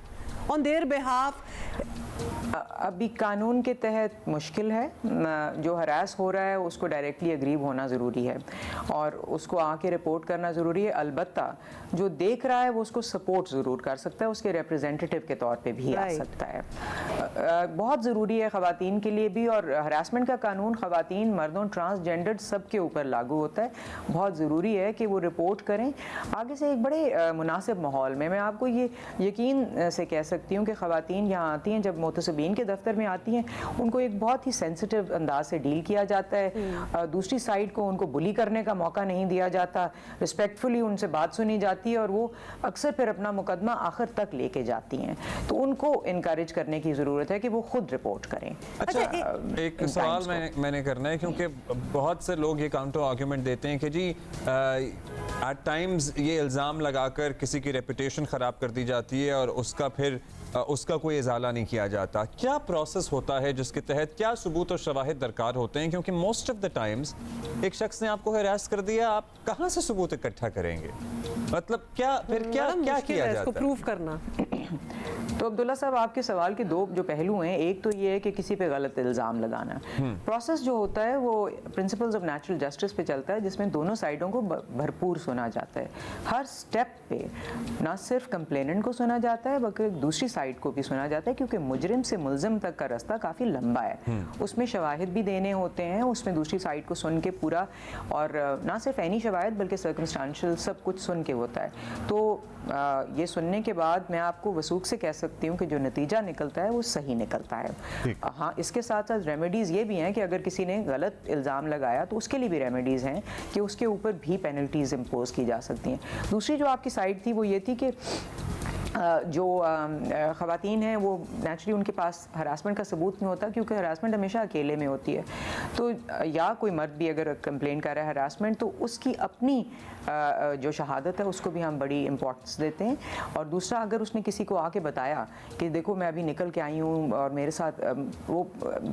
ऑन देयर बिहाफ? अभी कानून के तहत मुश्किल है। जो हरास हो रहा है उसको डायरेक्टली अग्रीव होना ज़रूरी है और उसको आके रिपोर्ट करना ज़रूरी है। अलबत्ता जो देख रहा है वो उसको सपोर्ट ज़रूर कर सकता है, उसके रिप्रेजेंटेटिव के तौर पे भी आ सकता है। बहुत ज़रूरी है ख़वातीन के लिए भी, और हरासमेंट का कानून ख़वातीन, मर्दों, ट्रांसजेंडर्ड सब के ऊपर लागू होता है। बहुत ज़रूरी है कि वो रिपोर्ट करें आगे से एक बड़े मुनासिब माहौल में। मैं आपको ये यकीन से कह सकती हूँ कि ख़वातीन यहाँ आती हैं जब मुतसिब मोतसबीन के दफ्तर में आती हैं उनको एक बहुत ही सेंसिटिव अंदाज से डील किया जाता है, दूसरी साइड को उनको बुली करने का मौका नहीं दिया जाता, रिस्पेक्टफुली उनसे बात सुनी जाती है और वो अक्सर फिर अपना मुकदमा आखिर तक लेके जाती हैं। तो उनको इनकरेज करने की ज़रूरत है कि वो खुद रिपोर्ट करें। अच्छा, एक सवाल मैंने करना है, क्योंकि बहुत से लोग ये काउंटर आर्ग्यूमेंट देते हैं कि जी एट टाइम्स ये इल्ज़ाम लगाकर किसी की रेपुटेशन ख़राब कर दी जाती है और उसका फिर उसका कोई इजाला नहीं किया जाता। क्या प्रोसेस होता है जिसके तहत क्या सबूत और शवाहिद दरकार होते हैं? क्योंकि मोस्ट ऑफ द टाइम्स एक शख्स ने आपको हरास कर दिया, आप कहाँ से सबूत इकट्ठा करेंगे? मतलब क्या फिर क्या किया जाता है? प्रूव करना। तो अब्दुल्ला साहब, आपके सवाल के दो जो पहलू हैं, एक तो ये है कि किसी पे गलत इल्ज़ाम लगाना। प्रोसेस जो होता है वो प्रिंसिपल्स ऑफ नेचुरल जस्टिस पे चलता है, जिसमें दोनों साइडों को भरपूर सुना जाता है। हर स्टेप पे ना सिर्फ कंप्लेनेंट को सुना जाता है बल्कि दूसरी साइड को भी सुना जाता है, क्योंकि मुजरिम से मुल्ज़िम तक का रास्ता काफ़ी लंबा है। उसमें शवाहिद भी देने होते हैं, उसमें दूसरी साइड को सुन के पूरा, और ना सिर्फ ऐनी शवाहिद बल्कि सर्कमस्टांशियल सब कुछ सुन के होता है। तो ये सुनने के बाद मैं आपको वसूख से कह सकती हूँ कि जो नतीजा निकलता है वो सही निकलता है। हाँ, इसके साथ साथ रेमेडीज़ ये भी हैं कि अगर किसी ने गलत इल्ज़ाम लगाया तो उसके लिए भी रेमेडीज़ हैं कि उसके ऊपर भी पेनल्टीज़ इम्पोज की जा सकती हैं। दूसरी जो आपकी साइड थी वो ये थी कि जो ख़वातीन हैं वो नेचुरली उनके पास हरासमेंट का सबूत नहीं होता, क्योंकि हरासमेंट हमेशा अकेले में होती है। तो या कोई मर्द भी अगर कंप्लेन कर रहा है हरासमेंट, तो उसकी अपनी जो शहादत है उसको भी हम बड़ी इंपॉर्टेंस देते हैं। और दूसरा, अगर उसने किसी को आके बताया कि देखो मैं अभी निकल के आई हूँ और मेरे साथ वो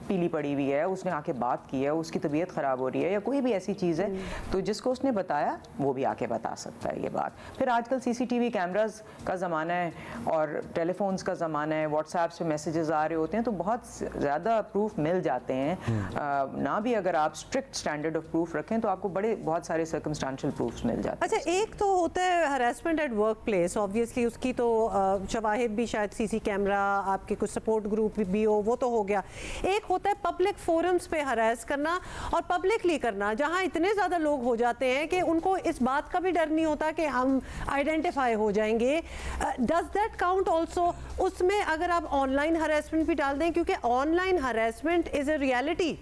पीली पड़ी हुई है, उसने आके बात की है, उसकी तबीयत ख़राब हो रही है या कोई भी ऐसी चीज़ है, तो जिसको उसने बताया वो भी आके बता सकता है ये बात। फिर आजकल CCTV कैमरास का ज़माना है और टेलीफोन्स का ज़माना है, व्हाट्सएप से मैसेजेस आ रहे होते हैं, तो बहुत ज़्यादा प्रूफ मिल जाते हैं। ना भी अगर आप स्ट्रिक्ट स्टैंडर्ड ऑफ प्रूफ रखें तो आपको बहुत सारे सर्कमस्टांशियल प्रूफ्स मिल जाते हैं। अच्छा, एक तो होता है harassment at work place, obviously उसकी तो शवाहिद भी शायद CC कैमरा, आपके कुछ सपोर्ट ग्रुप भी हो, वो तो हो गया। एक होता है पब्लिक फोरम्स पे हरास करना और पब्लिकली करना, जहाँ इतने ज़्यादा लोग हो जाते हैं कि उनको इस बात का भी डर नहीं होता कि हम आइडेंटिफाई हो जाएंगे। Does that count also? उसमें अगर आप ऑनलाइन हरासमेंट भी डाल दें, क्योंकि online harassment is a reality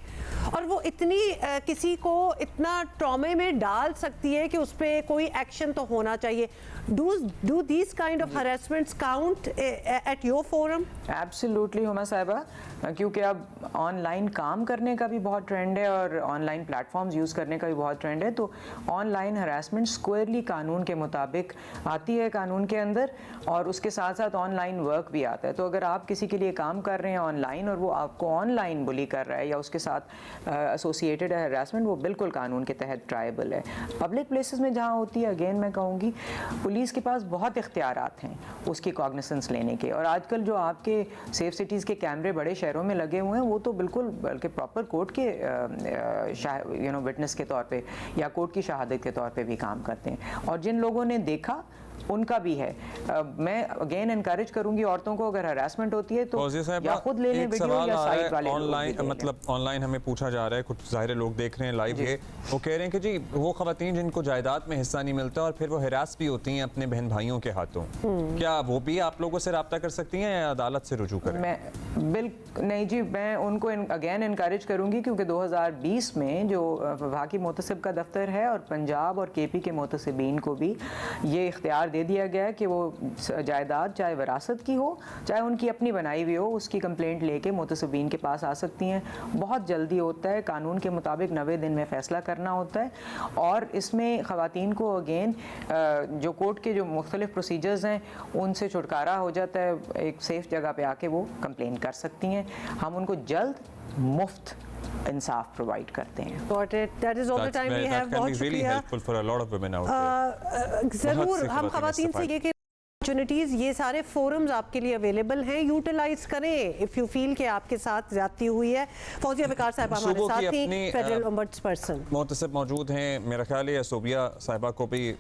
और वो इतनी किसी को इतना ट्रॉमे में डाल सकती है कि उस पर कोई एक्शन तो होना चाहिए। Do these kind of harassments count at your forum? Absolutely Huma साहिबा, क्योंकि अब ऑनलाइन काम करने का भी बहुत ट्रेंड है और ऑनलाइन प्लेटफॉर्म्स यूज़ करने का भी बहुत ट्रेंड है। तो ऑनलाइन हरासमेंट स्क्वायरली कानून के मुताबिक आती है कानून के अंदर, और उसके साथ साथ ऑनलाइन वर्क भी आता है। तो अगर आप किसी के लिए काम कर रहे हैं ऑनलाइन और वो आपको ऑनलाइन बुली कर रहा है या उसके साथ एसोसिएटेड है हरासमेंट, वो बिल्कुल कानून के तहत ट्रायबल है। पब्लिक प्लेसेस में जहाँ होती है, अगेन मैं कहूँगी पुलिस के पास बहुत इख्तियारात हैं उसकी कॉग्निसेंस लेने के, और आजकल जो आपके सेफ सिटीज़ के कैमरे बड़े शहरों में लगे हुए हैं वो तो बिल्कुल बल्कि प्रॉपर कोर्ट के विटनेस के तौर पे या कोर्ट की शहादत के तौर पे भी काम करते हैं। और जिन लोगों ने देखा उनका भी है। मैं अगेन इनकरेज करूंगी औरतों को, अगर हरासमेंट होती है तो या खुद ले लें वीडियो या साइट वाले ऑनलाइन, मतलब ऑनलाइन हमें पूछा जा रहा है, कुछ ज़ाहिर लोग देख रहे हैं लाइव है, वो कह रहे हैं कि जी वो खवातीन जिनको जायदाद में हिस्सा नहीं मिलता और फिर वो हरास भी होती हैं अपने बहन भाइयों के हाथों, क्या वो भी आप लोगों से रब्ता कर सकती हैं या अदालत से रुजू करें? मैं नहीं जी, मैं उनको अगेन इनकरेज करूंगी, क्योंकि 2020 में जो वफाकी मोतसिब का दफ्तर है और पंजाब और KP के मोतसिबीन को भी ये इख्तियार दे दिया गया है कि वो जायदाद चाहे विरासत की हो चाहे उनकी अपनी बनाई हुई हो, उसकी कंप्लेंट लेके मोतसिबीन के पास आ सकती हैं। बहुत जल्दी होता है, कानून के मुताबिक 90 दिन में फ़ैसला करना होता है। और इसमें ख़वातीन को अगेन जो कोर्ट के जो मुख्तलिफ प्रोसीजर्स हैं उनसे छुटकारा हो जाता है, एक सेफ जगह पे आके वो कंप्लेन कर सकती हैं। हम उनको जल्द मुफ्त इंसाफ प्रोवाइड करते हैं। Got it. That is all the time we have. बहुत शुक्रिया। ज़रूर हम ख़वातीन से ये अपॉर्चुनिटीज़, ये सारे फोरम्स आपके लिए अवेलेबल हैं, यूटिलाइज करें इफ़ यू फील कि आपके साथ ज़्यादती हुई है। फौजिया विकार साहब हमारे साथ थी, फेडरल ओम्बड्सपर्सन मोतसिब मौजूद हैं। मेरा ख्याल है सोबिया साहिबा को भी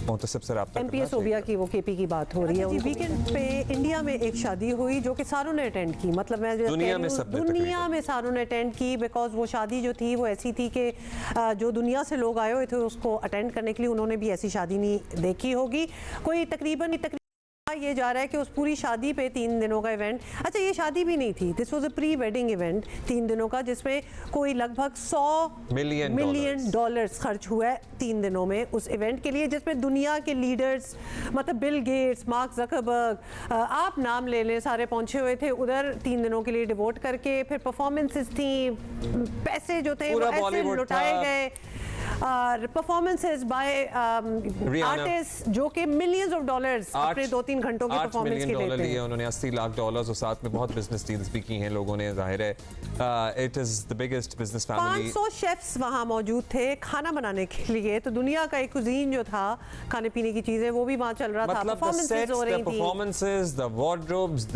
मोतसिब से रब्ता MP सोबिया की, वो KP की बात हो रही है। वीकेंड पे इंडिया में एक शादी हुई जो कि सारों ने अटेंड की, मतलब मैं दुनिया में सारों ने अटेंड की, बिकॉज वो शादी जो थी वो ऐसी थी कि जो दुनिया से लोग आए हुए थे उसको अटेंड करने के लिए उन्होंने भी ऐसी शादी नहीं देखी होगी। कोई तकरीबन ये जा रहा है कि उस पूरी शादी पे 3 दिनों का इवेंट, अच्छा ये शादी भी नहीं थी, this was a pre wedding event 3 दिनों का, जिसमें कोई लगभग 100 मिलियन डॉलर्स खर्च हुआ है 3 दिनों में उस इवेंट के लिए, जिसमें दुनिया के लीडर्स मतलब बिल गेट्स, मार्क जकरबर्ग, आप नाम ले लें, सारे पहुंचे हुए थे उधर 3 दिनों के लिए डिवोट करके। फिर परफॉर्मेंसेस थी, पैसे जो थे वो ऐसे लुटाए गए, और परफॉर्मेंसेस बाय आर्टिस्ट जो कि मिलियंस ऑफ डॉलर्स अपने 2-3 घंटों के परफॉर्मेंस के लेते हैं। उन्होंने $80 लाख और साथ में बहुत बिजनेस डील्स भी की हैं लोगों ने, जाहिर है it is the biggest business family. 500 chefs वहां मौजूद थे खाना बनाने के लिए, तो दुनिया का एक कुजीन जो था, खाने पीने की चीजें, वो भी वहां चल रहा था, परफॉर्मेंसेस हो रही थी, परफॉर्मेंसेस, द वार्डरोब्स,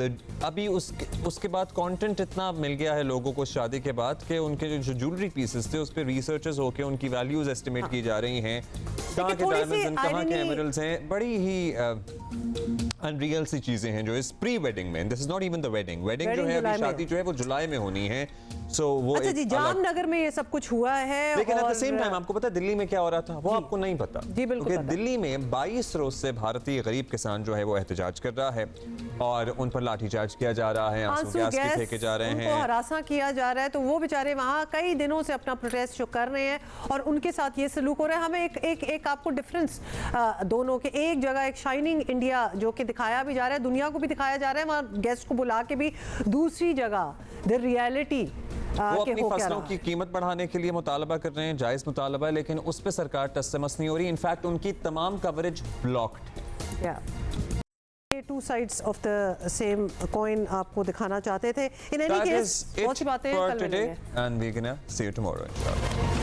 अभी उसके बाद कंटेंट इतना मिल गया है लोगों को शादी के बाद कि उनके जो ज्वेलरी पीसेस थे उस पे रिसर्चेस होके उनकी वैल्यूज एस्टिमेट की जा रही हैं, कहाँ के डायमंड्स हैं, कहाँ के एमरल्ड्स हैं, बड़ी ही अनरियल सी चीजें हैं जो इस प्री वेडिंग में, this is not even the wedding जो है, अभी शादी जो है वो जुलाई में होनी है। सो वो अच्छा जी, जामनगर में ये सब कुछ हुआ है, लेकिन एट द सेम टाइम आपको पता है दिल्ली में क्या हो रहा था, वो आपको नहीं पता। जी बिल्कुल, क्योंकि दिल्ली में 22 रोज से भारतीय गरीब किसान जो है वो एहतजाज कर रहा है और उन पर लाठीचार्ज किया जा रहा है, आंसू गैस भी फेंके जा रहे हैं, उनको हरासा किया जा रहा है, तो वो बेचारे वहाँ कई दिनों से अपना प्रोटेस्ट जो कर रहे हैं और उनके साथ ये सलूक हो रहा है। हमें एक आपको डिफरेंस दोनों के, एक जगह एक शाइनिंग इंडिया जो कि दिखाया भी जा रहा है, दुनिया को भी दिखाया जा रहा है, वहाँ गेस्ट को बुला के भी, दूसरी जगह द रियलिटी वो अपनी फसलों की कीमत बढ़ाने के लिए मुतालबा कर रहे हैं, जायज मुतालबा है, लेकिन उस पर सरकार टस से मस नहीं हो रही, इनफैक्ट उनकी तमाम कवरेज ब्लॉक्ड है। Two sides of the same coin आपको दिखाना चाहते थे। इन एनी केस बहुत सी बातें कल मिलेंगे, and we can see you tomorrow इंशाल्लाह।